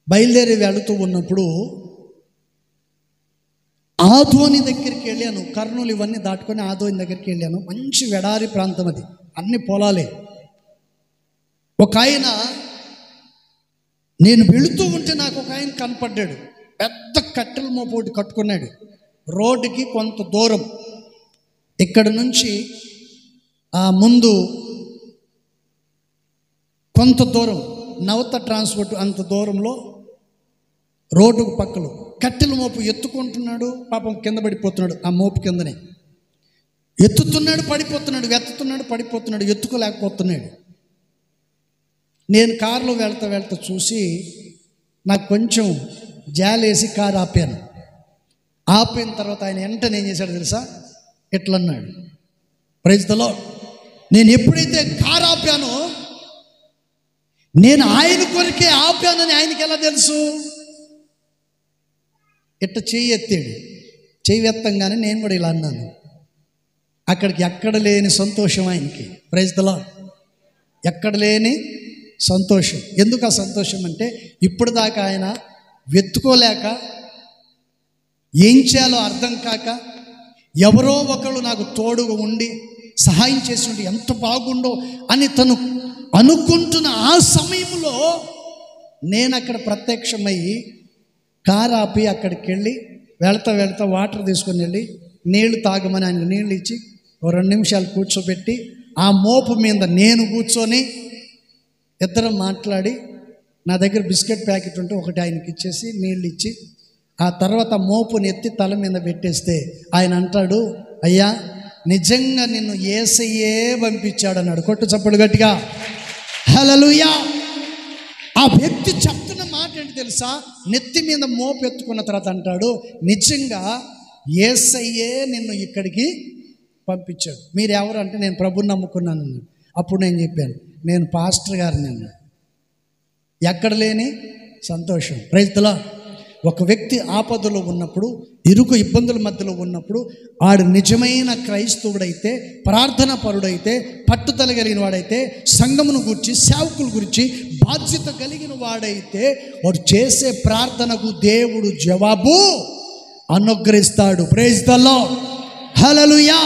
బయలుదేరి వెళుతూ ఉన్నప్పుడు ఆదోని దగ్గరికి వెళ్ళాను. కర్నూలు ఇవన్నీ దాటుకొని ఆదోని దగ్గరికి వెళ్ళాను. మంచి వెడారి ప్రాంతం, అది అన్ని పొలాలే. ఒక ఆయన, నేను వెళుతూ ఉంటే నాకు ఒక ఆయన కనపడ్డాడు. పెద్ద కట్టెల మోపోటి కట్టుకున్నాడు. రోడ్డుకి కొంత దూరం, ఇక్కడ నుంచి ముందు కొంత దూరం, నవత ట్రాన్స్పోర్ట్ అంత దూరంలో రోడ్డుకు పక్కలో కట్టెల మోపు ఎత్తుకుంటున్నాడు. పాపం కింద పడిపోతున్నాడు. ఆ మోపు కిందనే ఎత్తుతున్నాడు, పడిపోతున్నాడు, పడిపోతున్నాడు, ఎత్తుకోలేకపోతున్నాడు. నేను కారులో వెళ్తా చూసి నాకు కొంచెం జాలేసి కారు ఆపాను. ఆపిన తర్వాత ఆయన వెంటనే ఏం చేశాడు తెలుసా? ఎట్లన్నాడు, ప్రైజ్ ద లార్డ్. నేను ఎప్పుడైతే కారు ఆపానో, నేను ఆయన కొరకే ఆపానని ఆయనకి ఎలా తెలుసు? ఇట్ట చెయ్యి ఎత్తాడు. చెయ్యి ఎత్తంగానే నేను కూడా ఇలా అన్నాను. అక్కడికి ఎక్కడ లేని సంతోషం ఆయనకి. Praise the Lord. ఎక్కడ లేని సంతోషం. ఎందుకు ఆ సంతోషం అంటే, ఇప్పుడు దాకా ఆయన వెతుకోలేక, ఏం చేయాలో అర్థం కాక, ఎవరో ఒకళ్ళు నాకు తోడుగా ఉండి సహాయం చేసి ఉండి ఎంత బాగుండో అని తను అనుకుంటున్న ఆ సమయంలో నేను అక్కడ ప్రత్యక్షమయ్యి కారు ఆపి అక్కడికి వెళ్ళి వెళ్తా వాటర్ తీసుకొని వెళ్ళి నీళ్లు తాగమని ఆయన నీళ్ళు ఇచ్చి 2 నిమిషాలు కూర్చోబెట్టి, ఆ మోపు మీద నేను కూర్చొని ఇద్దరం మాట్లాడి, నా దగ్గర బిస్కెట్ ప్యాకెట్ ఉంటే ఒకటి ఆయనకి ఇచ్చేసి నీళ్ళు ఇచ్చి, ఆ తర్వాత మోపుని ఎత్తి తల మీద పెట్టేస్తే ఆయన అంటాడు, అయ్యా నిజంగా నిన్ను యేసయ్యే పంపించాడు అన్నాడు. కొట్టు చప్పుడు గట్టిగా. హల్లెలూయా. వ్యక్తి చెప్తున్న మాట ఏంటి తెలుసా? నెత్తి మీద మోపెత్తుకున్న తర్వాత అంటాడు, నిజంగా యేసయ్యే నిన్ను ఇక్కడికి పంపించాడు. మీరు ఎవరు అంటే, నేను ప్రభుని నమ్ముకున్నాను. అప్పుడు నేను చెప్పాను, నేను పాస్టర్ గారిని అన్నాడు. ఎక్కడ లేని సంతోషం. Praise the Lord. ఒక వ్యక్తి ఆపదలో ఉన్నప్పుడు, ఇరుకు ఇబ్బందుల మధ్యలో ఉన్నప్పుడు, ఆడు నిజమైన క్రైస్తవుడైతే, ప్రార్థన పరుడైతే, పట్టుదల కలిగిన వాడైతే, సంఘమును గురించి, సేవకుల గురించి బాధ్యత కలిగిన వాడైతే, వాడు చేసే ప్రార్థనకు దేవుడు జవాబు అనుగ్రహిస్తాడు. Praise the Lord. హల్లెలూయా.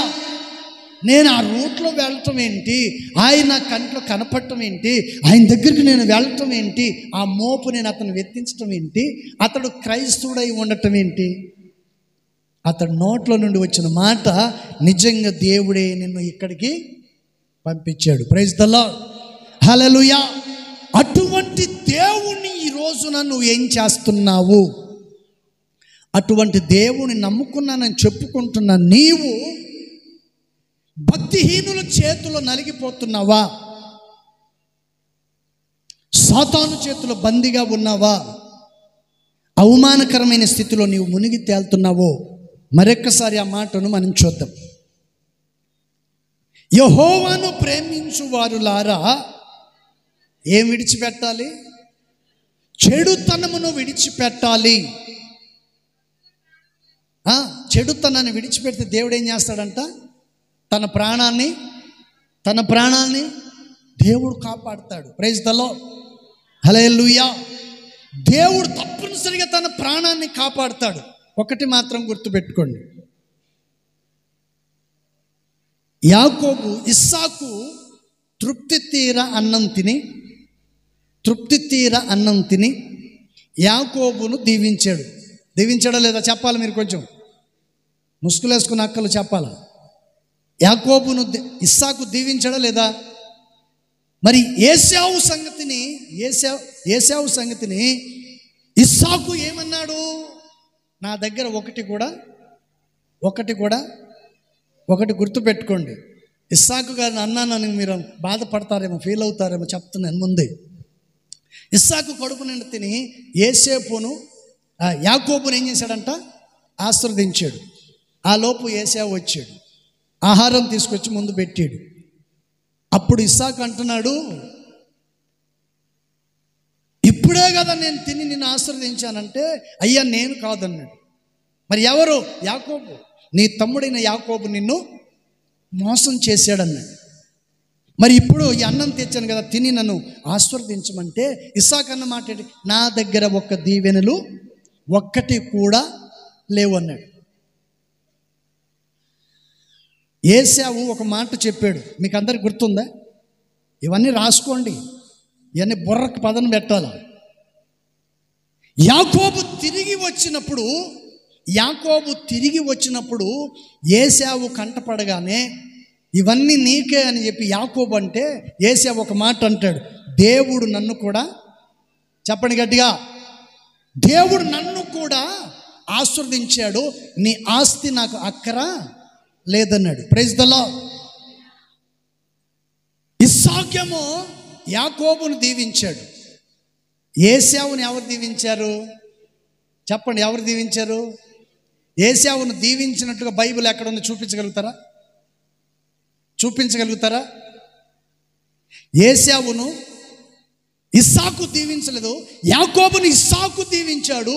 నేను ఆ రూట్లో వెళ్ళటం ఏంటి, ఆయన కంట్లో కనపడటం ఏంటి, ఆయన దగ్గరికి నేను వెళ్ళటం ఏంటి, ఆ మోపు నేను అతను వెత్తించటం ఏంటి, అతడు క్రైస్తవుడై ఉండటం ఏంటి? అతడు నోట్లో నుండి వచ్చిన మాట, నిజంగా దేవుడే నిన్ను ఇక్కడికి పంపించాడు. Praise the Lord. హల్లెలూయా. అటువంటి దేవుణ్ణి ఈ రోజున నువ్వు ఏం చేస్తున్నావు? అటువంటి దేవుని నమ్ముకున్నానని చెప్పుకుంటున్న నీవు భక్తిహీనుల చేతిలో నలిగిపోతున్నావా? సాతాను చేతిలో బందీగా ఉన్నావా? అవమానకరమైన స్థితిలో నీవు మునిగి తేలుతున్నావో? మరొక్కసారి ఆ మాటను మనం చూద్దాం. యెహోవాను ప్రేమించు వారులారా ఏం విడిచిపెట్టాలి? చెడుతనమును విడిచిపెట్టాలి. చెడుతనాన్ని విడిచిపెడితే దేవుడు ఏం చేస్తాడంట? తన ప్రాణాన్ని దేవుడు కాపాడుతాడు. Praise the Lord. హల్లెలూయా. దేవుడు తప్పనిసరిగా తన ప్రాణాన్ని కాపాడుతాడు. ఒకటి మాత్రం గుర్తుపెట్టుకోండి, యాకోబు ఇస్సాకు తృప్తి తీర అన్నం తిని యాకోబును దీవించాడు. దీవించాడా లేదా చెప్పాలి. మీరు కొంచెం ముసుగులేసుకున్న అక్కలు చెప్పాలా? యాకోబును ఇస్సాకు దీవించాడా లేదా? మరి ఏశావు సంగతిని ఇస్సాకు ఏమన్నాడు? నా దగ్గర ఒకటి గుర్తుపెట్టుకోండి. ఇస్సాకు గారిని అన్నానని మీరు బాధపడతారేమో, ఫీల్ అవుతారేమో చెప్తున్నాను ముందే. ఇస్సాకు కడుపు నిండా తిని యాకోబును ఏం చేశాడంట? ఆశీర్వదించాడు. ఆ లోపు ఏశావు వచ్చాడు, ఆహారం తీసుకొచ్చి ముందు పెట్టాడు. అప్పుడు ఇస్సాకు అంటున్నాడు, ఇప్పుడే కదా నేను తిని నిన్ను ఆశీర్వదించానంటే, అయ్యా నేను కాదన్నాడు. మరి ఎవరు? యాకోబు. నీ తమ్ముడైన యాకోబు నిన్ను మోసం చేశాడన్నాడు. మరి ఇప్పుడు ఈ అన్నం తెచ్చాను కదా, తిని నన్ను ఆశీర్వదించమంటే ఇస్సాకు అన్న మాట ఏంటి? నా దగ్గర ఒక్క దీవెనలు ఒక్కటి కూడా లేవు అన్నాడు. ఏశావు ఒక మాట చెప్పాడు, మీకు అందరికి గుర్తుందా? ఇవన్నీ రాసుకోండి, ఇవన్నీ బుర్రకు పదను పెట్టాలి. యాకోబు తిరిగి వచ్చినప్పుడు ఏశావు కంటపడగానే ఇవన్నీ నీకే అని చెప్పి యాకోబు అంటే, ఏశావు ఒక మాట అంటాడు, దేవుడు నన్ను కూడా, చెప్పండి గట్టిగా, దేవుడు నన్ను కూడా ఆశీర్వదించాడు, నీ ఆస్తి నాకు అక్కర లేదన్నాడు. Praise the lord. ఇస్సాకేమో యాకోబును దీవించాడు. ఏశావుని ఎవరు దీవించారు? చెప్పండి, ఎవరు దీవించారు? ఏశావును దీవించినట్టుగా బైబిల్ ఎక్కడుందో చూపించగలుగుతారా? ఏశావును ఇస్సాకు దీవించలేదు, యాకోబును ఇస్సాకు దీవించాడు.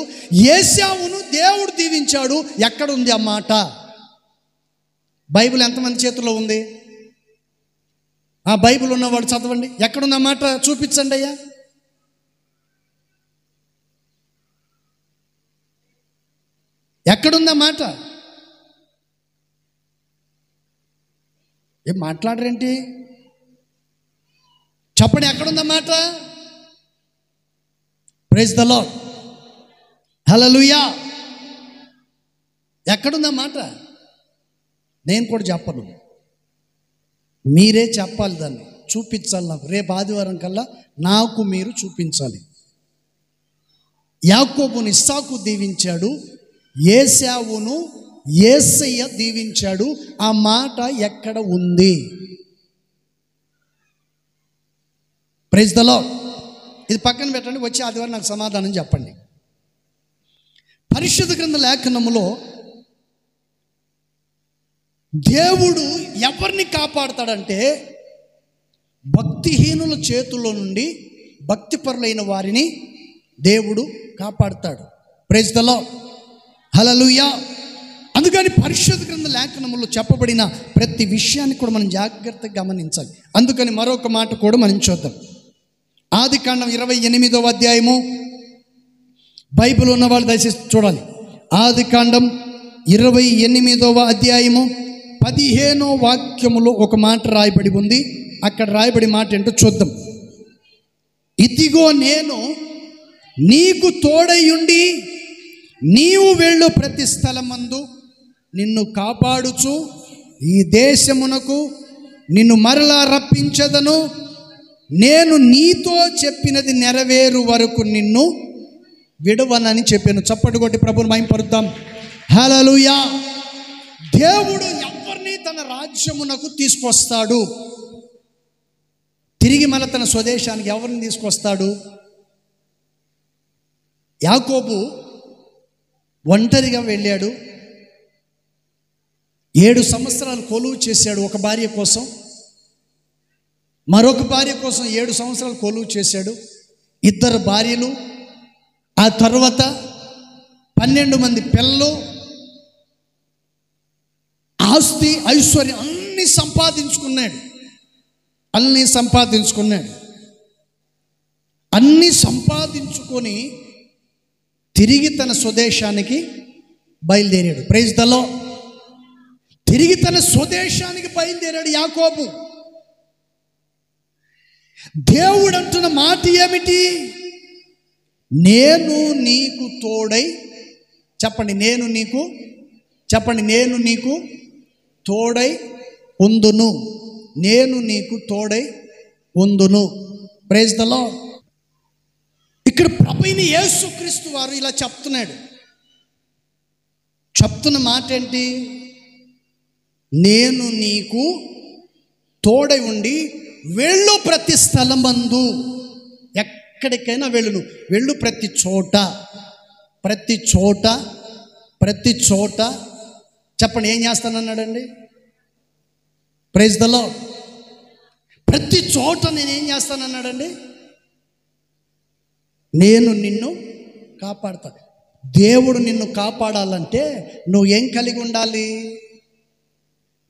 ఏశావును దేవుడు దీవించాడు. ఎక్కడుంది ఆ మాట? బైబిల్ ఎంతమంది చేతుల్లో ఉంది? ఆ బైబిల్ ఉన్నవాడు చదవండి. ఎక్కడున్న మాట చూపించండి అయ్యా. ఎక్కడుందా మాట? ఏం మాట్లాడరేంటి? చెప్పండి, ఎక్కడుందా మాట? Praise the Lord. హల్లెలూయా. ఎక్కడుందా మాట? నేను కూడా చెప్పను, మీరే చెప్పాలి, దాన్ని చూపించాలి నాకు. రేపు ఆదివారం కల్లా నాకు మీరు చూపించాలి. యాకోబును ఇస్సాకు దీవించాడు, ఏశావును యేసయ్య దీవించాడు. ఆ మాట ఎక్కడ ఉంది? Praise the Lord. ఇది పక్కన పెట్టండి, వచ్చే ఆదివారం నాకు సమాధానం చెప్పండి. పరిశుద్ధ గ్రంథ లేఖనములో దేవుడు ఎవరిని కాపాడుతాడంటే భక్తిహీనుల చేతుల్లో నుండి భక్తిపరులైన వారిని దేవుడు కాపాడుతాడు. Praise the Lord, hallelujah. అందుకని పరిశుద్ధ గ్రంథ లేఖనములో చెప్పబడిన ప్రతి విషయాన్ని కూడా మనం జాగ్రత్తగా గమనించాలి. అందుకని మరొక మాట కూడా మనం చూద్దాం. ఆదికాండం 28వ అధ్యాయము, బైబిల్ ఉన్నవాళ్ళు దయచేసి చూడాలి. ఆదికాండం 28వ అధ్యాయము 15వ వాక్యములో ఒక మాట రాయబడి ఉంది. అక్కడ రాయబడి మాట ఏంటో చూద్దాం. ఇదిగో నేను నీకు తోడయుండి నీవు వెళ్ళు ప్రతి స్థలమందు నిన్ను కాపాడుచు ఈ దేశమునకు నిన్ను మరలా రప్పించదను. నేను నీతో చెప్పినది నెరవేరు వరకు నిన్ను విడవనని చెప్పాను. చప్పటి కొట్టి ప్రభువుని మహిమపరుద్దాం. హల్లెలూయా. దేవుడు ఎవరిని తన రాజ్యమునకు తీసుకొస్తాడు? తిరిగి మళ్ళీ తన స్వదేశానికి ఎవరిని తీసుకొస్తాడు? యాకోబు ఒంటరిగా వెళ్ళాడు. 7 సంవత్సరాలు కొలువు చేశాడు ఒక భార్య కోసం. మరొక భార్య కోసం 7 సంవత్సరాలు కొలువు చేశాడు. 2 భార్యలు, ఆ తర్వాత 12 మంది పిల్లలు, ఆస్తి ఐశ్వర్యం అన్నీ సంపాదించుకున్నాడు. అన్నీ సంపాదించుకొని తిరిగి తన స్వదేశానికి బయలుదేరాడు. Praise the Lord. తిరిగి తన స్వదేశానికి బయలుదేరాడు యాకోబు. దేవుడు అంటున్న మాట ఏమిటి? నేను నీకు తోడై, చెప్పండి, నేను నీకు తోడై ఉందును. నేను నీకు తోడై ఉందును. Praise the lord. ఇక్కడ ప్రభువైన యేసుక్రీస్తు వారు ఇలా చెప్తున్న మాట ఏంటి? నేను నీకు తోడై ఉండి వెళ్ళు ప్రతి స్థలమందు. ఎక్కడికైనా వెళ్ళు ప్రతి చోట. చెప్పండి, ఏం చేస్తానన్నాడండి? Praise the lord. ప్రతి చోట నేనేం చేస్తానన్నాడండి? నేను నిన్ను కాపాడతాను. దేవుడు నిన్ను కాపాడాలంటే నువ్వు ఏం కలిగి ఉండాలి?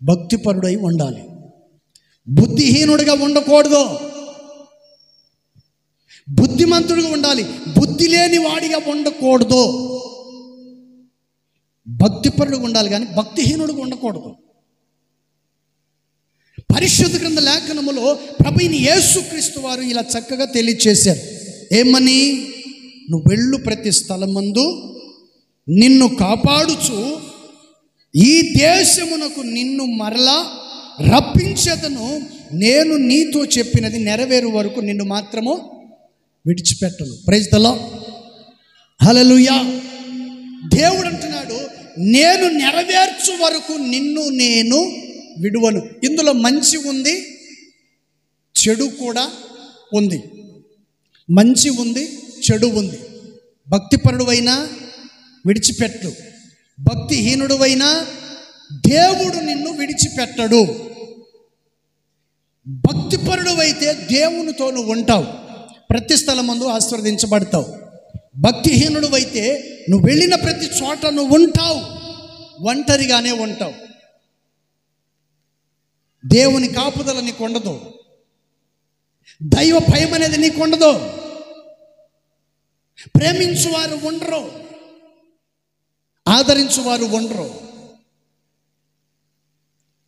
భక్తిపరుడై ఉండాలి. బుద్ధిహీనుడిగా ఉండకూడదు, బుద్ధిమంతుడిగా ఉండాలి. బుద్ధి లేని వాడిగా ఉండకూడదు. భక్తిపరుడుగా ఉండాలి కానీ భక్తిహీనుడిగా ఉండకూడదు. పరిశుద్ధ గ్రంథ లేఖనములో ప్రభువైన యేసుక్రీస్తు వారు ఇలా చక్కగా తెలియచేశారు. ఏమని? నువ్వు వెళ్ళు ప్రతి స్థలమందు నిన్ను కాపాడుచు ఈ దేశమునకు నిన్ను మరలా రప్పించదను. నేను నీతో చెప్పినది నెరవేరు వరకు నిన్ను మాత్రము విడిచిపెట్టను. Praise the Lord, hallelujah. దేవుడు అంటున్నాడు, నేను నెరవేర్చు వరకు నిన్ను నేను విడువను. ఇందులో మంచి ఉంది, చెడు కూడా ఉంది. మంచి ఉంది, చెడు ఉంది. భక్తిపరుడువైనా విడిచిపెట్టు, భక్తిహీనుడువైనా దేవుడు నిన్ను విడిచిపెట్టడు. భక్తిపరుడువైతే దేవునితో నువ్వు ఉంటావు, ప్రతి స్థలమందు ఆశీర్వదించబడతావు. భక్తిహీనుడువైతే నువ్వు వెళ్ళిన ప్రతి చోట నువ్వు ఉంటావు, ఒంటరిగానే ఉంటావు. దేవుని కాపుదల నీకు ఉండదు, దైవ భయం అనేది నీకు ఉండదు, ప్రేమించువారు ఉండరు, ఆదరించువారు ఉండరు.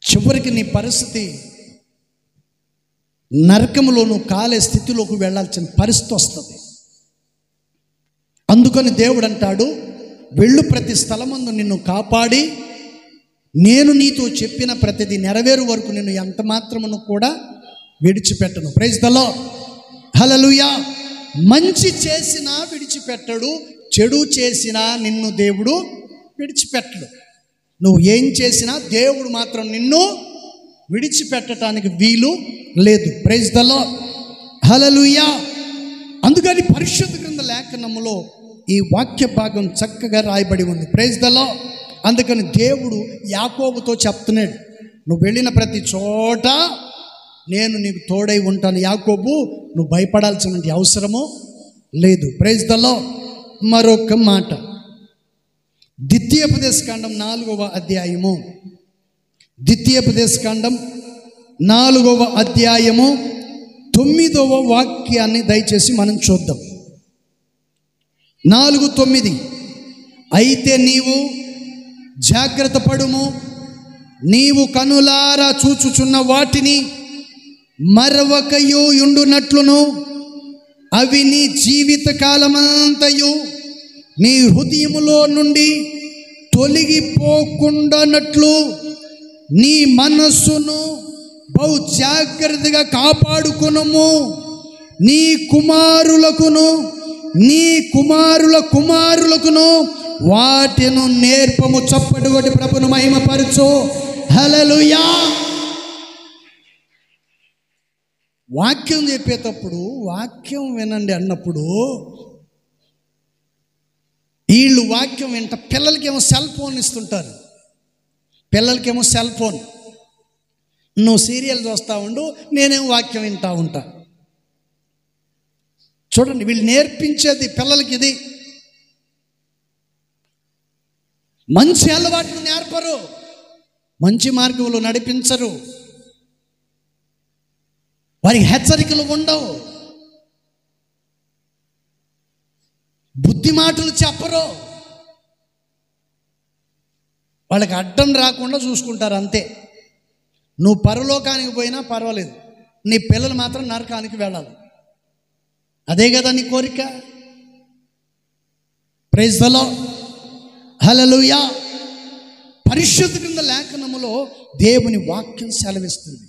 చివరికి నీ పరిస్థితి నరకములో నువ్వు కాలే స్థితిలోకి వెళ్ళాల్సిన పరిస్థితి వస్తుంది. అందుకని దేవుడు అంటాడు, వెళ్ళు ప్రతి స్థలమందు నిన్ను కాపాడి నేను నీతో చెప్పిన ప్రతిదీ నెరవేరు వరకు నిన్ను ఎంత మాత్రమును కూడా విడిచిపెట్టను. ప్రైజ్ ది లార్డ్, హల్లెలూయా. మంచి చేసినా విడిచిపెట్టడు, చెడు చేసినా నిన్ను దేవుడు విడిచిపెట్టడు. నువ్వు ఏం చేసినా దేవుడు మాత్రం నిన్ను విడిచిపెట్టడానికి వీలు లేదు. Praise the Lord, hallelujah. అందుకని పరిశుద్ధ గ్రంథ లేఖనములో ఈ వాక్య భాగం చక్కగా రాయబడి ఉంది. Praise the Lord. అందుకని దేవుడు యాకోబుతో చెప్తున్నాడు, నువ్వు వెళ్ళిన ప్రతి చోట నేను నీకు తోడై ఉంటాను యాకోబు, నువ్వు భయపడాల్సిన అవసరము లేదు. Praise the Lord. మరొక మాట, ద్వితీయోపదేశకాండం 4వ అధ్యాయము, ద్వితీయోపదేశకాండం 4వ అధ్యాయము 9వ వాక్యాన్ని దయచేసి మనం చూద్దాం. 4:9. అయితే నీవు జాగ్రత్త పడుము, నీవు కనులారా చూచుచున్న వాటిని మరొకయు ఉండునట్లును, అవి నీ జీవిత కాలమంతయు నీ హృదయములో నుండి తొలగిపోకుండానట్లు నీ మనస్సును బహు జాగ్రత్తగా కాపాడుకొనుము. నీ కుమారులకును నీ కుమారుల కుమారులకును వాటిని నేర్పము. చప్పటి కొట్టి ప్రభువును మహిమపరచు. హల్లెలూయా. వాక్యం చెప్పేటప్పుడు వాక్యం వినండి అన్నప్పుడు వీళ్ళు వాక్యం వింట, పిల్లలకేమో సెల్ ఫోన్ ఇస్తుంటారు. పిల్లలకేమో సెల్ ఫోన్, నువ్వు సీరియల్ చూస్తూ ఉండు, నేనేమో వాక్యం వింటూ ఉంటా. చూడండి, వీళ్ళు నేర్పించేది పిల్లలకి ఇది. మంచి అలవాట్లు నేర్పరు, మంచి మార్గంలో నడిపించరు, వారికి హెచ్చరికలు ఉండవు, బుద్ధి మాటలు చెప్పరు. వాళ్ళకి అడ్డం రాకుండా చూసుకుంటారు అంతే. నువ్వు పరలోకానికి పోయినా పర్వాలేదు, నీ పిల్లలు మాత్రం నరకానికి వెళ్ళాలి. అదే కదా నీ కోరిక. Praise the Lord. హల్లెలూయా. పరిశుద్ధ గ్రంథ లేఖనములో దేవుని వాక్యం సెలవిస్తుంది.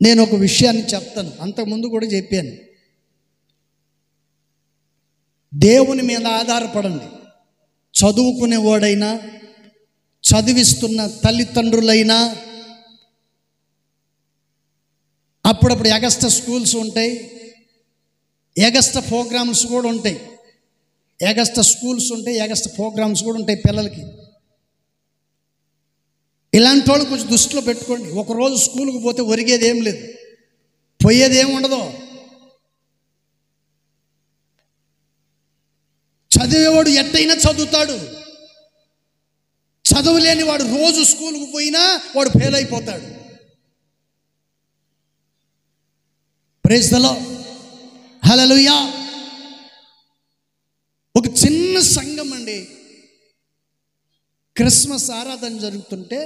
నేను ఒక విషయాన్ని చెప్తాను, అంతకుముందు కూడా చెప్పాను. దేవుని మీద ఆధారపడండి. చదువుకునేవాడైనా, చదివిస్తున్న తల్లిదండ్రులైనా, అప్పుడప్పుడు ఎగస్ట్రా స్కూల్స్ ఉంటాయి, ఎగస్ట్రా ప్రోగ్రామ్స్ కూడా ఉంటాయి. ఎగస్ట్రా స్కూల్స్ ఉంటాయి, ఎగస్ట్రా ప్రోగ్రామ్స్ కూడా ఉంటాయి పిల్లలకి. ఇలాంటి వాళ్ళు కొంచెం దృష్టిలో పెట్టుకోండి. ఒకరోజు స్కూల్కి పోతే ఒరిగేది ఏం లేదు, పోయేది ఏమి ఉండదు. చదివేవాడు ఎట్టయినా చదువుతాడు, చదవలేని వాడు రోజు స్కూల్కి పోయినా వాడు ఫెయిల్ అయిపోతాడు. Praise the Lord. హల్లెలూయా. ఒక చిన్న సంఘం అండి, క్రిస్మస్ ఆరాధన జరుగుతుంటే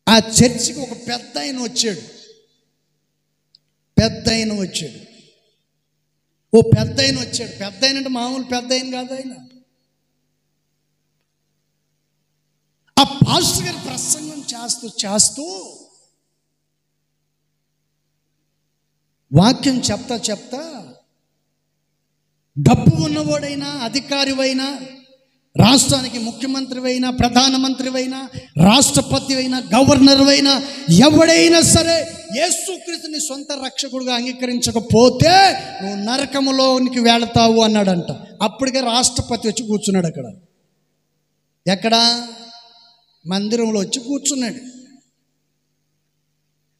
ఆ చర్చికి ఒక పెద్ద ఆయన వచ్చాడు. పెద్ద ఆయన వచ్చాడు. పెద్ద ఆయన అంటే మామూలు పెద్ద ఆయన కాదు ఆయన. ఆ పాస్టర్ గారు ప్రసంగం చేస్తూ వాక్యం చెప్తా డబ్బు ఉన్నవాడైనా, అధికారివైనా, రాష్ట్రానికి ముఖ్యమంత్రివైనా, ప్రధానమంత్రివైనా, రాష్ట్రపతివైనా, గవర్నర్వైనా, ఎవడైనా సరే యేసుక్రీస్తుని సొంత రక్షకుడుగా అంగీకరించకపోతే నువ్వు నరకములోనికి వెళతావు అన్నాడంట. అప్పటికే రాష్ట్రపతి వచ్చి కూర్చున్నాడు అక్కడ. ఎక్కడ? మందిరంలో వచ్చి కూర్చున్నాడు.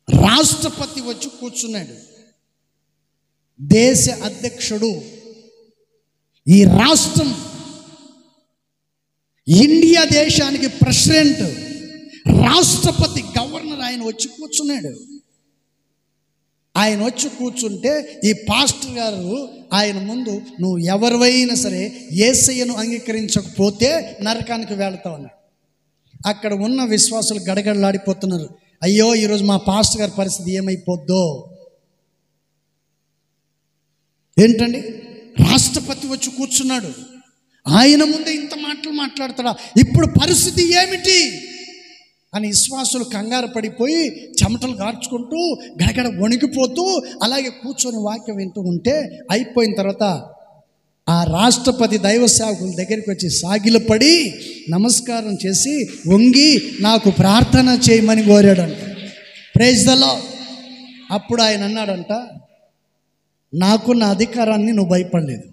రాష్ట్రపతి వచ్చి కూర్చున్నాడు. దేశ అధ్యక్షుడు, ఈ రాష్ట్రం ఇండియా దేశానికి ప్రెసిడెంట్, రాష్ట్రపతి, గవర్నర్ ఆయన వచ్చి కూర్చున్నాడు. ఆయన వచ్చి కూర్చుంటే ఈ పాస్టర్ గారు ఆయన ముందు, నువ్వు ఎవరివైనా సరే యేసయ్యను అంగీకరించకపోతే నరకానికి వెళ్తావు అన్నాడు. అక్కడ ఉన్న విశ్వాసులు గడగడలాడిపోతున్నారు. అయ్యో, ఈరోజు మా పాస్టర్ గారి పరిస్థితి ఏమైపోద్దో. ఏంటండి, రాష్ట్రపతి వచ్చి కూర్చున్నాడు, ఆయన ముందే ఇంత మాటలు మాట్లాడతాడా, ఇప్పుడు పరిస్థితి ఏమిటి అని విశ్వాసులు కంగారు పడిపోయి చెమటలు గార్చుకుంటూ గడగడ వణికిపోతూ అలాగే కూర్చొని వాక్యం వింటూ ఉంటే, అయిపోయిన తర్వాత ఆ రాష్ట్రపతి దైవ సేవకుల దగ్గరికి వచ్చి సాగిలపడి నమస్కారం చేసి వంగి నాకు ప్రార్థన చేయమని కోరాడంట. Praise the lord. అప్పుడు ఆయన అన్నాడంట, నాకున్న అధికారాన్ని నువ్వు భయపడలేదు,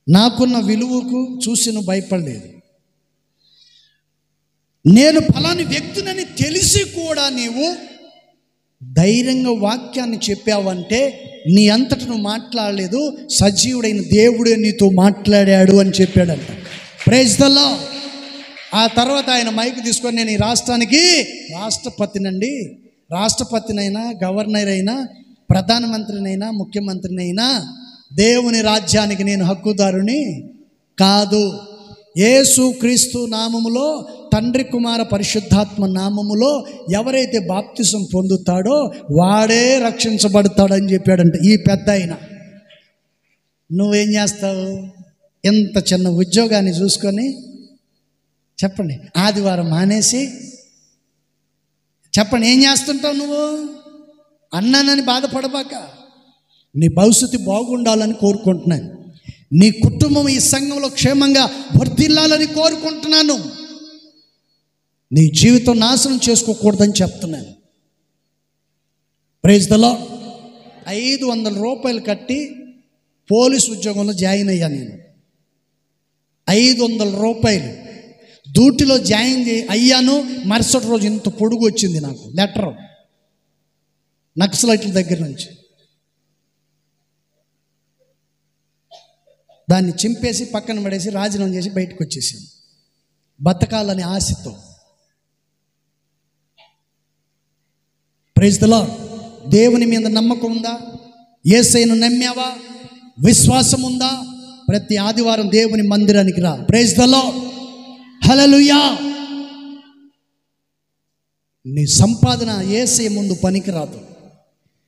నాకున్న విలువకు చూసి నువ్వు భయపడలేదు, నేను ఫలాని వ్యక్తినని తెలిసి కూడా నీవు ధైర్యంగా వాక్యాన్ని చెప్పావంటే నీ అంతట నువ్వు మాట్లాడలేదు, సజీవుడైన దేవుడే నీతో మాట్లాడాడు అని చెప్పాడంట. Praise the Lord. ఆ తర్వాత ఆయన మైక్ తీసుకొని, నేను ఈ రాష్ట్రానికి రాష్ట్రపతినండి, రాష్ట్రపతినైనా గవర్నర్ అయినా ప్రధానమంత్రినైనా ముఖ్యమంత్రినైనా దేవుని రాజ్యానికి నేను హక్కుదారుని కాదు. యేసు క్రీస్తు నామములో, తండ్రి కుమార పరిశుద్ధాత్మ నామములో ఎవరైతే బాప్తిసం పొందుతాడో వాడే రక్షించబడతాడని చెప్పాడంట ఈ పెద్ద ఆయన. నువ్వేం చేస్తావు? ఎంత చిన్న ఉద్యోగాన్ని చూసుకొని చెప్పండి, ఆదివారం మానేసి చెప్పండి, ఏం చేస్తుంటావు నువ్వు? అన్నానని బాధపడబాక, నీ భవిష్యత్తు బాగుండాలని కోరుకుంటున్నాను, నీ కుటుంబం ఈ సంఘంలో క్షేమంగా వర్ధిల్లాలని కోరుకుంటున్నాను, నీ జీవితం నాశనం చేసుకోకూడదని చెప్తున్నాను. Praise the lord. 500 రూపాయలు కట్టి పోలీస్ ఉద్యోగంలో జాయిన్ అయ్యాను నేను. 500 రూపాయలు డ్యూటీలో జాయిన్ అయ్యాను. మరుసటి రోజు ఇంత పొడుగు వచ్చింది నాకు లెటర్, నక్సలైట్ల దగ్గర నుంచి. దాన్ని చింపేసి పక్కన పడేసి రాజీనామా చేసి బయటకు వచ్చేసాను బతకాలని ఆశతో. Praise the Lord. దేవుని మీద నమ్మకం ఉందా? యేసయ్యను నమ్మావా? విశ్వాసం ఉందా? ప్రతి ఆదివారం దేవుని మందిరానికి రా. Praise the Lord. హల్లెలూయా. నీ సంపాదన యేసయ్య ముందు పనికిరాదు,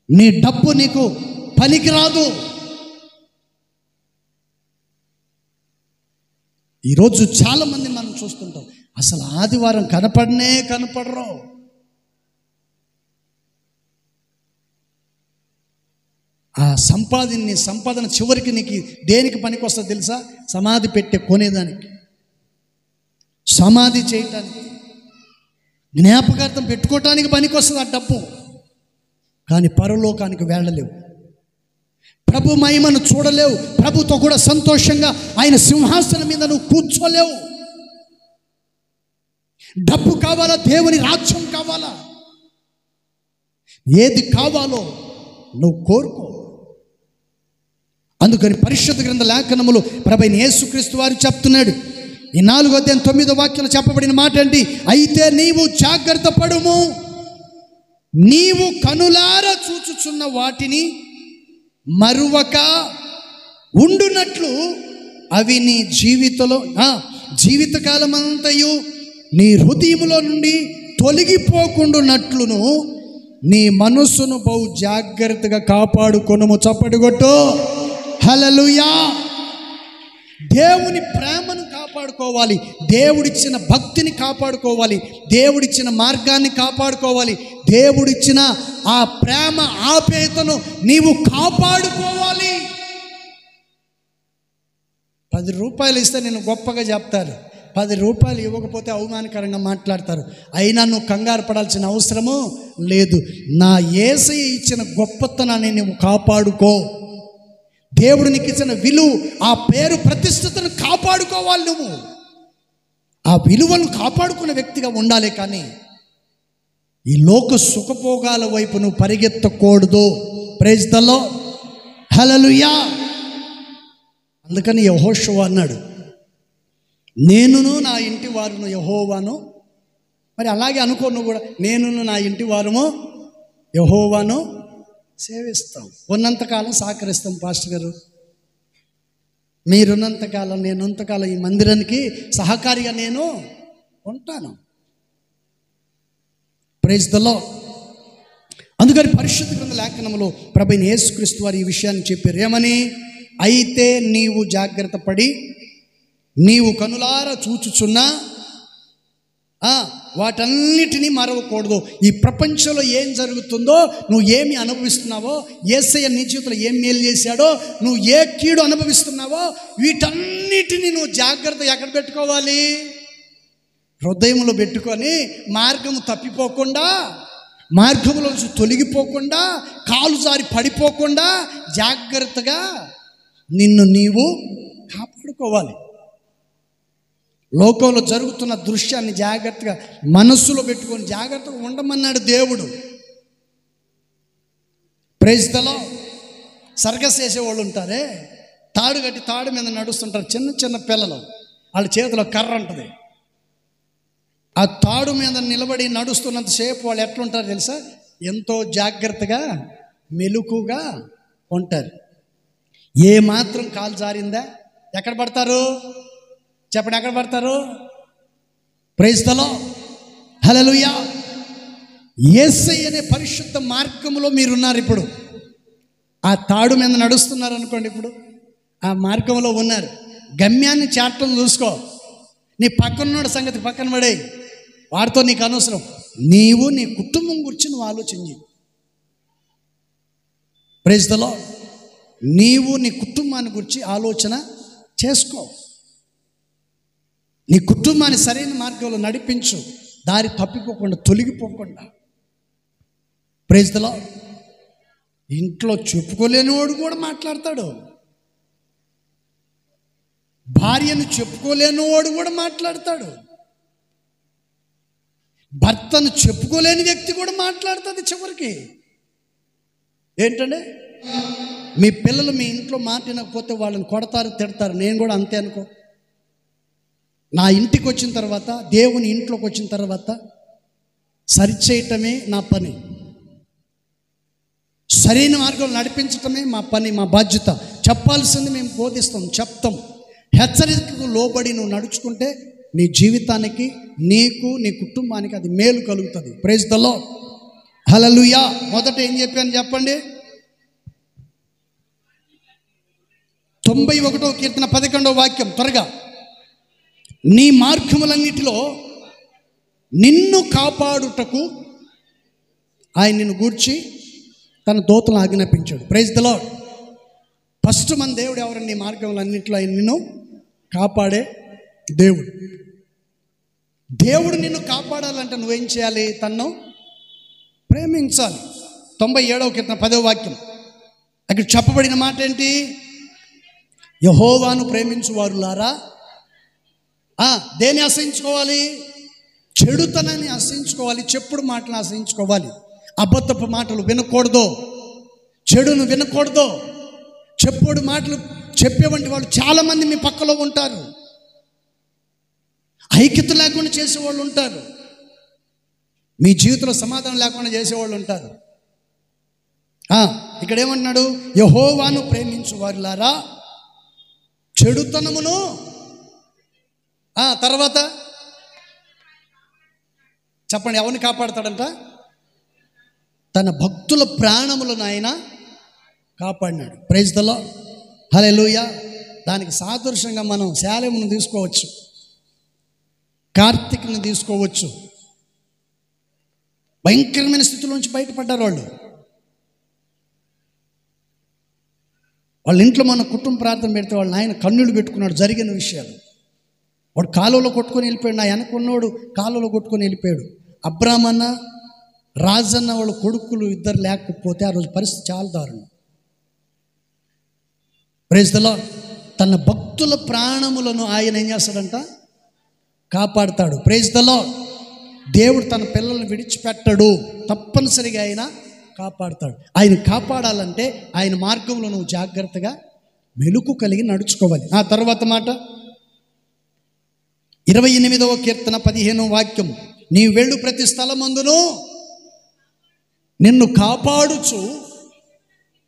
నీ డబ్బు నీకు పనికిరాదు. ఈరోజు చాలామంది మనం చూస్తుంటాం, అసలు ఆదివారం కనపడరు. ఆ సంపాదన చివరికి నీకు దేనికి పనికి వస్తుందో తెలుసా? సమాధి పెట్టే కొనేదానికి, సమాధి చేయటానికి, జ్ఞాపకార్థం పెట్టుకోవటానికి పనికి వస్తుంది ఆ డబ్బు. కానీ పరలోకానికి వెళ్ళలేవు, ప్రభు మహిమను చూడలేవు, ప్రభుతో కూడా సంతోషంగా ఆయన సింహాసనం మీద నువ్వు కూర్చోలేవు. డబ్బు కావాలా? దేవుని రాజ్యం కావాలా? ఏది కావాలో నువ్వు కోరుకో. అందుకని పరిశుద్ధ గ్రంథ లేఖనములు ప్రభువైన యేసుక్రీస్తు వారు చెప్తున్నాడు. ఈ 4వ అధ్యాయం 9వ వాక్యంలో చెప్పబడిన మాట ఏంటి? అయితే నీవు జాగ్రత్త పడుము, నీవు కనులారా చూచుచున్న వాటిని మరువక ఉండునట్లు అవి నీ జీవితకాలమంతయు నీ హృదయములో నుండి తొలగిపోకుండానట్లును నీ మనస్సును బహు జాగ్రత్తగా కాపాడుకొనుము. చప్పటి కొట్టు. హల్లెలూయా. దేవుని ప్రేమను కాపాడుకోవాలి, దేవుడిచ్చిన భక్తిని కాపాడుకోవాలి, దేవుడిచ్చిన మార్గాన్ని కాపాడుకోవాలి, దేవుడిచ్చిన ఆ ప్రేమ ఆప్యాయతను నీవు కాపాడుకోవాలి. 10 రూపాయలు ఇస్తే నేను గొప్పగా చెప్తారు, 10 రూపాయలు ఇవ్వకపోతే అవమానకరంగా మాట్లాడతారు. అయినా నువ్వు కంగారు పడాల్సిన అవసరము లేదు. నా యేసయ్య ఇచ్చిన గొప్పతనాన్ని నువ్వు కాపాడుకో. దేవుడు నీకు ఇచ్చిన విలువ, ఆ పేరు ప్రతిష్టతను కాపాడుకోవాలి. నువ్వు ఆ విలువను కాపాడుకునే వ్యక్తిగా ఉండాలి. కానీ ఈ లోక సుఖభోగాల వైపు నువ్వు పరిగెత్తకూడదు. Praise the Lord. హల్లెలూయా. అందుకని యెహోషువ అన్నాడు, నేనును నా ఇంటి వారును యెహోవాను. మరి అలాగే అనుకో నువ్వు కూడా, నేనును నా ఇంటి వారుము యెహోవాను సేవిస్తాం. ఉన్నంతకాలం సహకరిస్తాం పాస్టర్ గారు, మీరున్నంతకాలం, నేనున్నంతకాలం ఈ మందిరానికి సహకారిగా నేను ఉంటాను. Praise the Lord. అందుకని పరిశుద్ధ గ్రంథ లేఖనములో ప్రభువైన యేసుక్రీస్తు వారు ఈ విషయాన్ని చెప్పారు. ఏమని? అయితే నీవు జాగ్రత్త పడి నీవు కనులారా చూచుచున్నా వాటన్నిటినీ మరవకూడదు. ఈ ప్రపంచంలో ఏం జరుగుతుందో, నువ్వు ఏమి అనుభవిస్తున్నావో, యేసయ్య నీ జీవితంలో ఏం మేలు చేశాడో, నువ్వు ఏ కీడు అనుభవిస్తున్నావో, వీటన్నిటినీ నువ్వు జాగ్రత్త ఎక్కడ పెట్టుకోవాలి? హృదయంలో పెట్టుకొని మార్గము తప్పిపోకుండా మార్గంలో తొలగిపోకుండా, కాలు జారి పడిపోకుండా జాగ్రత్తగా నిన్ను నీవు కాపాడుకోవాలి. లోకంలో జరుగుతున్న దృశ్యాన్ని జాగ్రత్తగా మనస్సులో పెట్టుకొని జాగ్రత్తగా ఉండమన్నాడు దేవుడు. Praise the lord. సర్కస్ చేసేవాళ్ళు ఉంటారే, తాడు కట్టి తాడు మీద నడుస్తుంటారు చిన్న చిన్న పిల్లలు. వాళ్ళ చేతిలో కర్ర ఉంటుంది. ఆ తాడు మీద నిలబడి నడుస్తున్నంతసేపు వాళ్ళు ఎట్లుంటారు తెలుసా? ఎంతో జాగ్రత్తగా మెలకుగా ఉంటారు. ఏ మాత్రం కాలు జారిందా ఎక్కడ పడతారు? చెప్పండి, ఎక్కడ పడతారు? Praise the Lord. Hallelujah. Yesayya అనే పరిశుద్ధ మార్గంలో మీరున్నారు. ఇప్పుడు ఆ తాడు మీద నడుస్తున్నారు అనుకోండి. ఇప్పుడు ఆ మార్గంలో ఉన్నారు. గమ్యాన్ని చేరటం చూసుకో. నీ పక్కనున్న సంగతి పక్కన పడే, వాడితో నీకు అనవసరం. నీవు నీ కుటుంబం గురించి నువ్వు ఆలోచించి. Praise the Lord. నీవు నీ కుటుంబాన్ని గురించి ఆలోచన చేసుకో. నీ కుటుంబాన్ని సరైన మార్గంలో నడిపించు, దారి తప్పిపోకుండా, తొలగిపోకుండా. Praise the Lord. ఇంట్లో చెప్పుకోలేనివాడు కూడా మాట్లాడతాడు. భార్యను చెప్పుకోలేనివాడు కూడా మాట్లాడతాడు. భర్తను చెప్పుకోలేని వ్యక్తి కూడా మాట్లాడుతుంది చివరికి. ఏంటంటే, మీ పిల్లలు మీ ఇంట్లో మాట వినకపోతే వాళ్ళని కొడతారు, తిడతారు. నేను కూడా అంతే అనుకో. నా ఇంటికి వచ్చిన తర్వాత, దేవుని ఇంట్లోకి వచ్చిన తర్వాత సరిచేయటమే నా పని. సరైన మార్గంలో నడిపించటమే మా పని, మా బాధ్యత. చెప్పాల్సింది మేము బోధిస్తాం, చెప్తాం. హెచ్చరికకు లోబడి నువ్వు నడుచుకుంటే నీ జీవితానికి, నీకు, నీ కుటుంబానికి అది మేలు కలుగుతుంది. Praise the Lord. హల్లెలూయా. మొదట ఏం చెప్పాను చెప్పండి? 91వ కీర్తన 11వ వాక్యం త్వరగా. నీ మార్గములన్నిటిలో నిన్ను కాపాడుటకు ఆయన నిన్ను గూర్చి తన దూతలను ఆజ్ఞాపించాడు. Praise the lord. ఫస్ట్ మన దేవుడు ఎవరు? నీ మార్గములన్నిటిలో ఆయన నిన్ను కాపాడే దేవుడు. దేవుడు నిన్ను కాపాడాలంటే నువ్వేం చేయాలి? తన్ను ప్రేమించాలి. 97వ కీర్తన 10వ వాక్యం అక్కడ చెప్పబడిన మాట ఏంటి? యెహోవాను ప్రేమించువారులారా. దేన్ని అసహించుకోవాలి? చెడుతనాన్ని అసహించుకోవాలి. చెప్పుడు మాటలు అసహించుకోవాలి. అబద్ధపు మాటలు వినకూడదు, చెడును వినకూడదు. చెప్పుడు మాటలు చెప్పేవంటి వాళ్ళు చాలామంది మీ పక్కలో ఉంటారు. ఐక్యత లేకుండా చేసేవాళ్ళు ఉంటారు. మీ జీవితంలో సమాధానం లేకుండా చేసేవాళ్ళు ఉంటారు. ఇక్కడ ఏమంటున్నాడు? యెహోవాను ప్రేమించు వారులారా, చెడుతనమును తర్వాత చెప్పండి, ఎవరిని కాపాడతాడంట? తన భక్తుల ప్రాణములను ఆయన కాపాడినాడు. Praise the Lord. హల్లెలూయా. దానికి సాదృశ్యంగా మనం శాలేమును తీసుకోవచ్చు, కార్తీక్ని తీసుకోవచ్చు. భయంకరమైన స్థితిలోంచి బయటపడ్డారు వాళ్ళు. వాళ్ళ ఇంట్లో మన కుటుంబ ప్రార్థన పెడితే వాళ్ళ ఆయన కన్నులు పెట్టుకున్నాడు జరిగిన విషయాలు. వాడు కాలువలో కొట్టుకొని వెళ్ళిపోయాడు. నా వెనకున్నోడు కాలువలో కొట్టుకొని వెళ్ళిపోయాడు. అబ్రామన్న, రాజన్న వాళ్ళ కొడుకులు ఇద్దరు లేకపోతే ఆ రోజు పరిస్థితి చాలా దారుణం. Praise the Lord. తన భక్తుల ప్రాణములను ఆయన ఏం చేస్తాడంట? కాపాడుతాడు. Praise the Lord. దేవుడు తన పిల్లల్ని విడిచిపెట్టడు, తప్పనిసరిగా ఆయన కాపాడుతాడు. ఆయన కాపాడాలంటే ఆయన మార్గంలో నువ్వు జాగ్రత్తగా మెలుకు కలిగి నడుచుకోవాలి. ఆ తర్వాత మాట 28వ కీర్తన 15వ వాక్యం. నీ వెళ్ళు ప్రతి స్థలమందును నిన్ను కాపాడుచు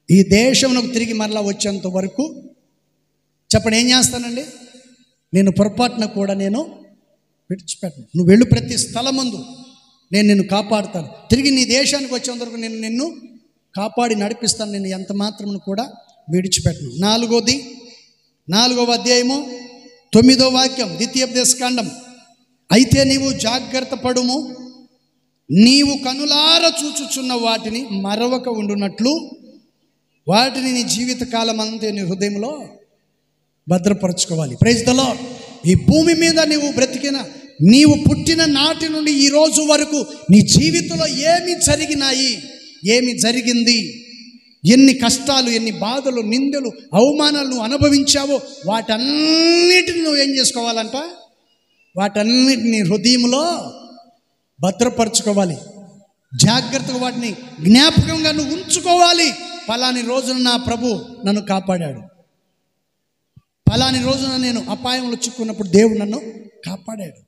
ఈ దేశమునకు తిరిగి మరలా వచ్చేంత వరకు చెప్పండి, ఏం చేస్తానండి? నేను పొరపాటున కూడా నేను విడిచిపెట్టను. నువ్వు వెళ్ళు ప్రతి స్థలమందు నేను నిన్ను కాపాడుతాను. తిరిగి నీ దేశానికి వచ్చేంత వరకు నేను నిన్ను కాపాడి నడిపిస్తాను. నేను ఎంత మాత్రమును కూడా విడిచిపెట్టను. 4వ అధ్యాయము 9వ వాక్యం, ద్వితీయోపదేశకాండం. అయితే నీవు జాగ్రత్త పడుము, నీవు కనులార చూచుచున్న వాటిని మరవక ఉండునట్లు వాటిని నీ జీవితకాలం అంతే నీ హృదయంలో భద్రపరచుకోవాలి. Praise the Lord. ఈ భూమి మీద నీవు బ్రతికిన నీవు పుట్టిన నాటి నుండి ఈ రోజు వరకు నీ జీవితంలో ఏమి జరిగినాయి, ఏమి జరిగింది, ఎన్ని కష్టాలు, ఎన్ని బాధలు, నిందలు, అవమానాలు నువ్వు అనుభవించావో వాటన్నిటిని నువ్వు ఏం చేసుకోవాలంట? వాటన్నిటిని హృదయంలో భద్రపరచుకోవాలి. జాగ్రత్తగా వాటిని జ్ఞాపకంగా నువ్వు ఉంచుకోవాలి. పలాని రోజున నా ప్రభు నన్ను కాపాడాడు, పలాని రోజున నేను అపాయంలో చిక్కున్నప్పుడు దేవుడు నన్ను కాపాడాడు.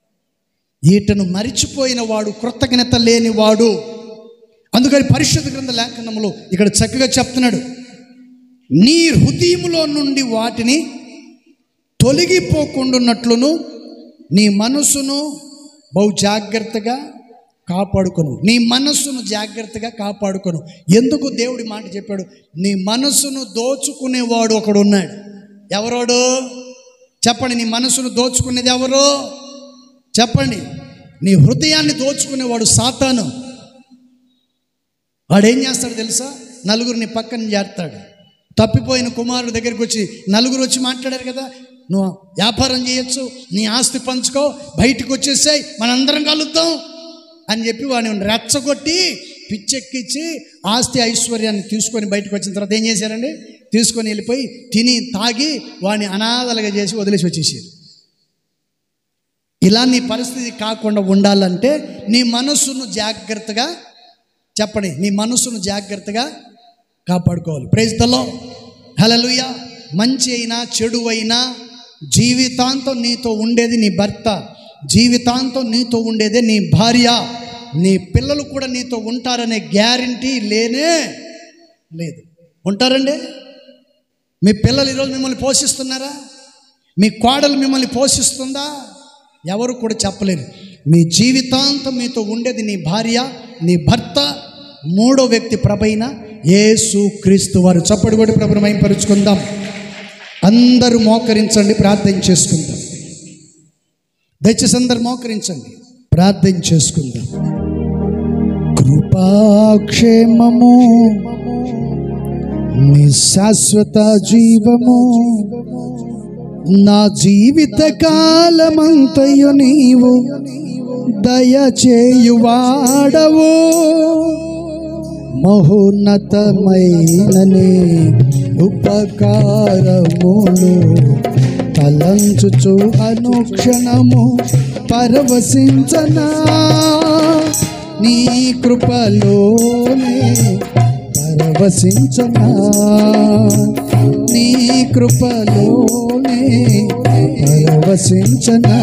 ఈటను మరిచిపోయిన వాడు కృతజ్ఞత లేనివాడు. అందుకని పరిశుద్ధ గ్రంథ లేఖనములో ఇక్కడ చక్కగా చెప్తున్నాడు, నీ హృదయములో నుండి వాటిని తొలగిపోకుండాన్నట్లును నీ మనసును బహు జాగ్రత్తగా కాపాడుకొను. నీ మనస్సును జాగ్రత్తగా కాపాడుకొను. ఎందుకు దేవుడి మాట చెప్పాడు? నీ మనస్సును దోచుకునేవాడు ఒకడు ఉన్నాడు. ఎవరోడు చెప్పండి? నీ మనస్సును దోచుకునేది ఎవరు చెప్పండి? నీ హృదయాన్ని దోచుకునేవాడు సాతాను. వాడేం చేస్తాడు తెలుసా? నలుగురిని పక్కన చేస్తాడు. తప్పిపోయిన కుమారుడు దగ్గరికి వచ్చి నలుగురు వచ్చి మాట్లాడారు కదా, నువ్వు వ్యాపారం చేయొచ్చు, నీ ఆస్తి పంచుకో, బయటకు వచ్చేసాయి, మనందరం కలుద్దాం అని చెప్పి వాడిని రెచ్చగొట్టి పిచ్చెక్కించి ఆస్తి ఐశ్వర్యాన్ని తీసుకొని బయటకు వచ్చిన తర్వాత ఏం చేశారండి? తీసుకొని వెళ్ళిపోయి తిని తాగి వాడిని అనాథలుగా చేసి వదిలేసి వచ్చేసారు. ఇలా నీ పరిస్థితి కాకుండా ఉండాలంటే నీ మనస్సును జాగ్రత్తగా చెప్పండి, నీ మనస్సును జాగ్రత్తగా కాపాడుకోవాలి. ప్రైజ్ ది లార్డ్, హల్లెలూయా. మంచి అయినా చెడు అయినా జీవితాంతం నీతో ఉండేది నీ భర్త, జీవితాంతం నీతో ఉండేదే నీ భార్య. నీ పిల్లలు కూడా నీతో ఉంటారనే గ్యారంటీ లేనే లేదు. ఉంటారండి? మీ పిల్లలు ఈరోజు మిమ్మల్ని పోషిస్తున్నారా? మీ కోడలు మిమ్మల్ని పోషిస్తుందా? ఎవరు కూడా చెప్పలేరు. మీ జీవితాంతం మీతో ఉండేది నీ భార్య, నీ భర్త, మూడో వ్యక్తి ప్రభైన యేసు క్రీస్తు వారు. చప్పటి కొట్టి ప్రభుని మహిమపరుచుకుందాం. అందరూ మోకరించండి, ప్రార్థన చేసుకుందాం. దయచేసి అందరూ మోకరించండి, ప్రార్థన చేసుకుందాం. కృపాక్షేమము నీ శాశ్వత జీవము నా జీవిత కాలమంతయు నీవు దయచేయువాడవు. మహోన్నతమైననే ఉపకారములు తలంచుచు అనుక్షణము పరవశించనా నీ కృపలోనే పరవశించనా నీ కృపలోనే పరవశించనా.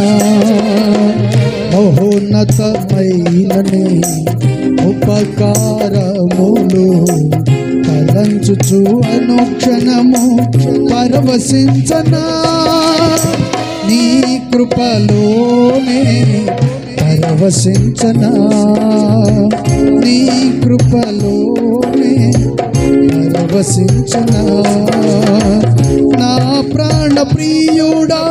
మహోన్నతమైననే ఉపకారములు తలంచుచు అనుక్షణము పరవశించనా నీ కృపలోనే పరవశించనా నీ కృపలోనే పరవశించనా. నా ప్రాణ ప్రియుడా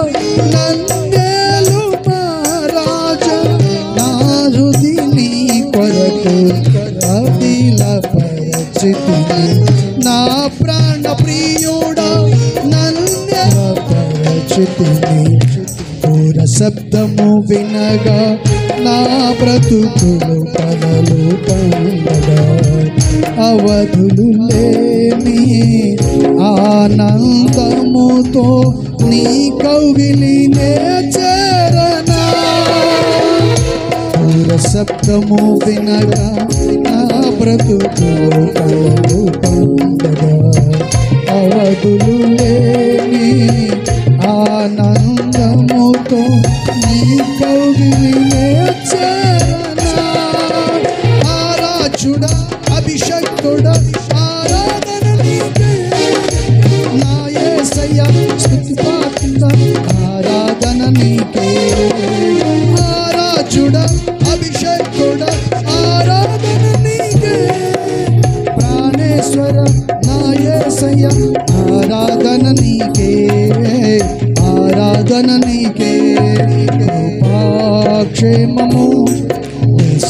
నందేలు మహారాజా నా హృది నీ కొరకు కదిల పరిచితిని. నా ప్రాణ ప్రియుడా నందేల పరిచితిని. పూర శబ్దము వినగా నా బ్రతుకులు కలలు పండగా అవధులు లేని ఆనందముతో నీ కౌగిలినే చేరనా. పూర శబ్దము వినగా నా బ్రతుకులు కలలు పండగా అవధులు లేని ఆనందముతో నీ కౌగిలినే చేరనా. ఆరాధుడా అభిషక్తుడా ఆరాధన నీకే నా యేసయ్యా స్తుతిపాత్ర ఆరాధన నీకే. ఆరాధుడా అభిషక్తుడా ఆరాధన నీకే ప్రాణేశ్వర నా యేసయ్యా ఆరాధన నీకే ఆరాధన నీకే. కృపాక్షేమము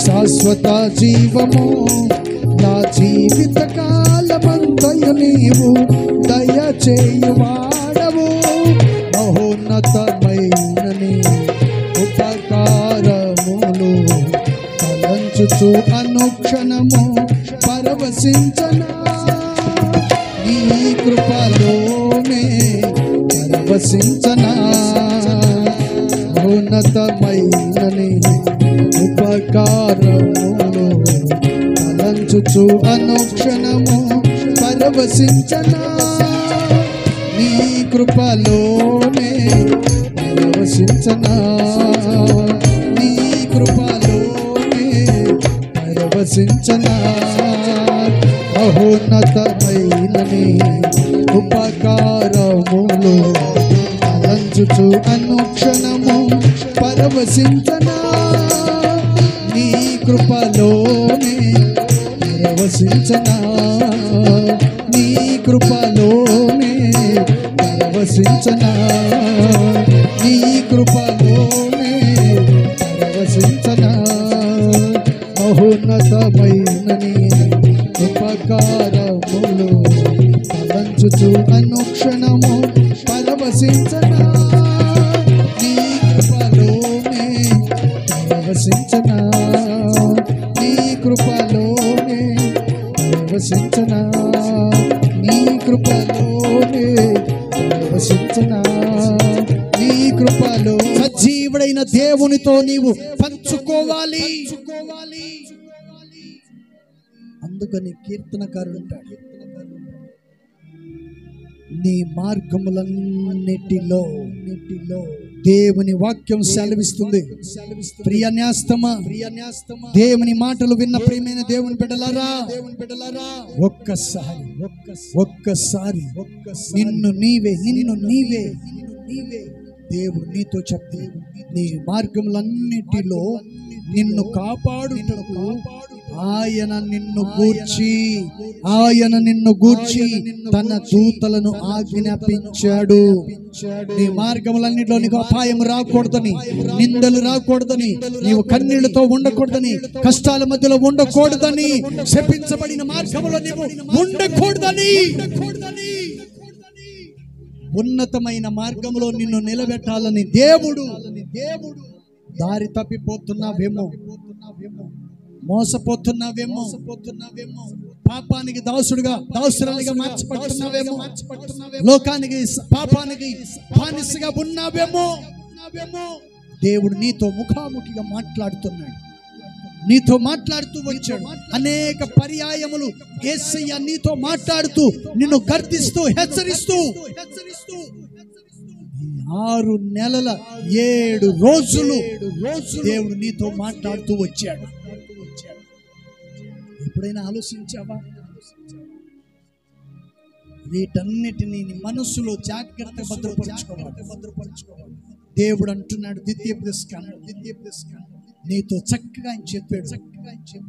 శాశ్వత జీవము నా జీవిత కాలమంతయు నీవు దయచేయువాడవు. మహోన్నతమైన నీ ఉపకార తలంచుచు అనుక్షణము పరవశించనా నీ కృపలోనే పరవశించనా ఉన్నతమైన నీ ఉపకారములు తలంచుచు అనుక్షణము పరవశించనా నీ కృపలోనే పరవశించనా నీ కృపలోనే పరవశించనా మహోన్నతమైన నీ ఉపకారములు తలంచుచు అనుక్షణము పరవశించనా నీ కృపలోనే పరవశించనా నీ కృపలోనే పరవశించనా నీ కృపలోనే పరవశించనా మహోన్నతమైన నీ ఉపకారములు తలంచుచు అనుక్షణము పరవశించనా నీ కృపలోనే పరవశించనా నీ కృపలోనే పరవశించనా నీ కృపలోనే పరవశించనా నీ కృపలో సజీవుడైన దేవునితో నీవు పంచుకోవాలి. అందుకని కీర్తనకారుడు అంటాడు, నీ మార్గములన్నిటిలో దేవుని వాక్యం సెలవిస్తుంది. ప్రియ నేస్తమా, దేవుని మాటలు విన్న ప్రియమైన దేవుని బిడ్డలారా, ఒక్కసారి నిన్ను నీవే దేవుడు నీతో చెప్తే నీ మార్గములన్నిటిలో నిన్ను కాపాడుటకు ఆయన నిన్ను గూర్చి తన దూతలను ఆజ్ఞాపించాడు. నీ మార్గములన్నిటిలో నీకు అపాయం రాకూడదని, నిందలు రాకూడదని, నీవు కన్నీళ్లతో ఉండకూడదని, కష్టాల మధ్యలో ఉండకూడదని, శపించబడిన మార్గములో నీవు ఉండకూడదని, ఉన్నతమైన మార్గంలో నిన్ను నిలబెట్టాలని దేవుడు దారి తప్పిపోతున్నావేమో, మోసపోతున్నావేమో, పాపానికి దాసురాలిగా మార్చబడుతున్నావేమో, లోకానికి పాపానికి బానిసగా ఉన్నావేమో. దేవుడు నీతో ముఖాముఖిగా మాట్లాడుతున్నాడు, నీతో మాట్లాడుతూ వచ్చాడు. అనేక పర్యాయములు యేసయ్య నీతో మాట్లాడుతూ నిన్ను గర్దిస్తూ హెచ్చరిస్తూ 6 నెలల 7 రోజులు దేవుడు నీతో మాట్లాడుతూ వచ్చాడు. ఎప్పుడైనా ఆలోచించావా? వీటన్నిటిని నీ మనసులో జాగ్రత్తగా భద్రపరచుకోవాలి. దేవుడు అంటున్నాడు ద్వితీయోపదేశకాండం నీతో చక్కగా ఆయన చెప్పాడు,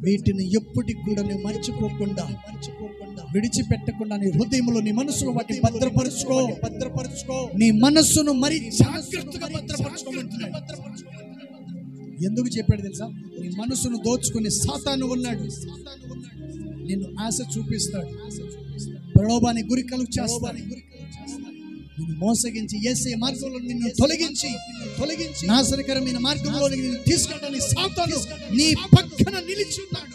వీటిని ఎప్పటికి కూడా నువ్వు మర్చిపోకుండా విడిచిపెట్టకుండా నీ హృదయంలో నీ మనసులో వాటిని భద్రపరచుకో. నీ మనస్సును మరి జాగ్రత్తగా భద్రపరచుకోమంటున్నాడు. ఎందుకు చెప్పాడు తెలుసా? నీ మనసును దోచుకుని సాతాను ఉన్నాడు, నిన్ను ఆశ చూపిస్తాడు, ప్రలోభానికి గురి కలుగు చేస్తాడు, నిన్ను మోసగించి యేసయ్య మార్గంలో నిన్ను తొలగించి నాశనకరమైన మార్గంలో నిన్ను తీసుకెళ్ళడానికి సాతాను నీ పక్కన నిలిచున్నాడు.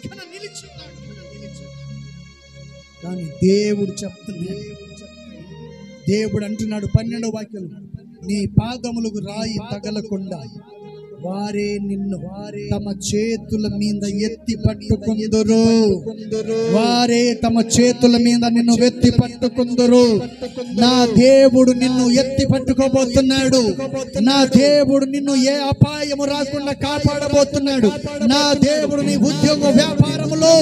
కానీ దేవుడు చెప్తున్నాడు, దేవుడు అంటున్నాడు 12వ వాక్యం, నీ పాదములకు రాయి తగలకుండా వారే నిన్ను తమ చేతుల మీద ఎత్తి పట్టుకుందురు, వారే తమ చేతుల మీద నిన్ను ఎత్తి పట్టుకుందురు. నా దేవుడు నిన్ను ఎత్తి పట్టుకోబోతున్నాడు. నా దేవుడు నిన్ను ఏ అపాయము రాకుండా కాపాడబోతున్నాడు. నా దేవుడు నీ ఉద్యోగ వ్యాపారములో,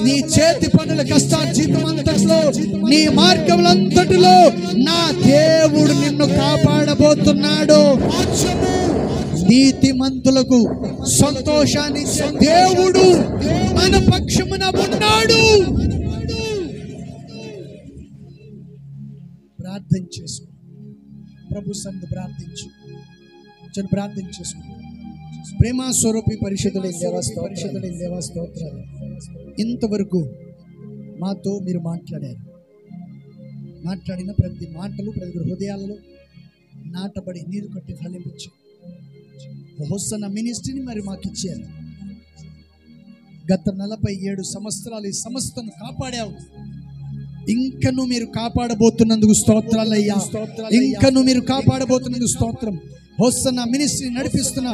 నీ చేతి పనుల కష్టార్జితమంతట్లో, నీ మార్గములంతటిలో నా దేవుడు నిన్ను కాపాడబోతున్నాడు. నీతిమంతులకు సంతోషాన్ని దేవుడు మన పక్షమున ఉన్నాడు. ప్రార్థన చేసుకో, ప్రభు సన్నిధిలో ప్రార్థన చేసుకో. ప్రేమ స్వరూపి పరిశుద్ధుడైన దేవా స్తోత్రాలు. ఇంతవరకు మాతో మీరు మాట్లాడిన ప్రతి మాటలు ప్రతి హృదయాలలో నాటబడి నీరు కట్టి ఫలించు. హోసన్న మినిస్ట్రీని మరి మాకు ఇచ్చారు. గత 47 సంవత్సరాలు ఈ సంస్థను కాపాడావు. ఇంకను మీరు కాపాడబోతున్నందుకు స్తోత్రాలయ్యా. ఇంకను మీరు కాపాడబోతున్నందుకు స్తోత్రం. హోసన్నా మినిస్ట్రీ నడిపిస్తున్న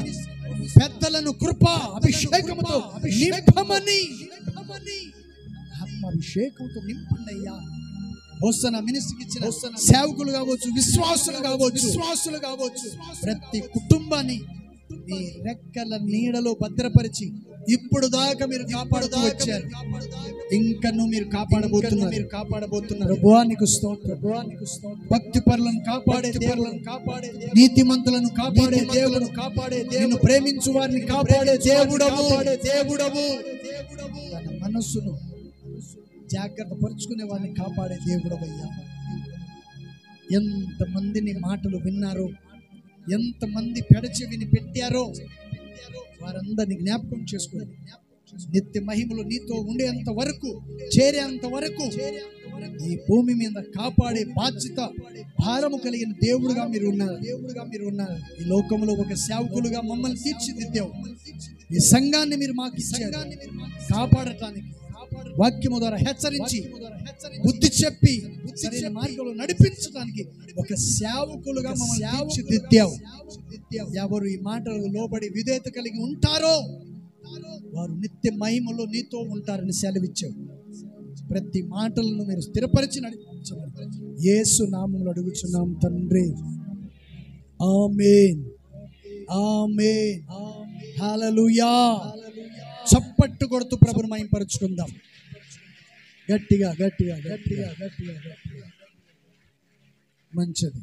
పెద్దలను కృప అభిషేకంతో నింపమని, అభిషేకంతో నింపండి అయ్యా. హోసన్నా మినిస్ట్రీకి ఇచ్చిన సేవకులు కావచ్చు, విశ్వాసులు కావచ్చు, ప్రతి కుటుంబాన్ని మీ రెక్కల నీడలో భద్రపరిచి ఇప్పుడు దాకా మీరు కాపాడుతూ వచ్చారు. ఇంకను మీరు కాపాడబోతున్నారు. ప్రభువానికి స్తోత్రం. భక్తి పరులను కాపాడే దేవులను కాపాడే, నీతిమంతులను కాపాడే దేవులను కాపాడే, నిన్ను ప్రేమించు వారిని కాపాడే దేవుడవు. తన మనస్సును జాగ్రత్త పరుచుకునే వారిని కాపాడే దేవుడవయ్యా. ఎంతమందిని మాటలు విన్నారో, ఎంతమంది పెడచెవిని పెట్టారో వారందరినీ జ్ఞాపకం చేసుకుని నిత్య మహిమలు నీతో ఉండేంత వరకు, చేరేంత వరకు ఈ భూమి మీద కాపాడే బాధ్యత, భారము కలిగిన దేవుడుగా మీరు ఉన్నారు. ఈ లోకంలో ఒక సేవకులుగా మమ్మల్ని తీర్చిదిద్దావు. ఈ సంఘాన్ని మీరు మాకు ఇచ్చారు కాపాడటానికి. వాక్యము ద్వారా హెచ్చరించి, బుద్ధి చెప్పి, సరైన మార్గంలో నడిపించడానికి ఒక సేవకులుగా మమ్మల్ని తీర్చిదిద్దావు. ఎవరు ఈ మాటలు లోబడి విధేయత కలిగి ఉంటారో వారు నిత్య మహిమలో నీతో ఉంటారని సెలవిచ్చావు. ప్రతి మాటలను మీరు స్థిరపరిచి నడిపించమని యేసు నామములో అడుగుచున్నాం తండ్రి. ఆమేన్, ఆమేన్, హల్లెలూయా. చప్పట్టు కొడుతూ ప్రభుని మహిమపరచుకుందాం. గట్టిగా మంచిది.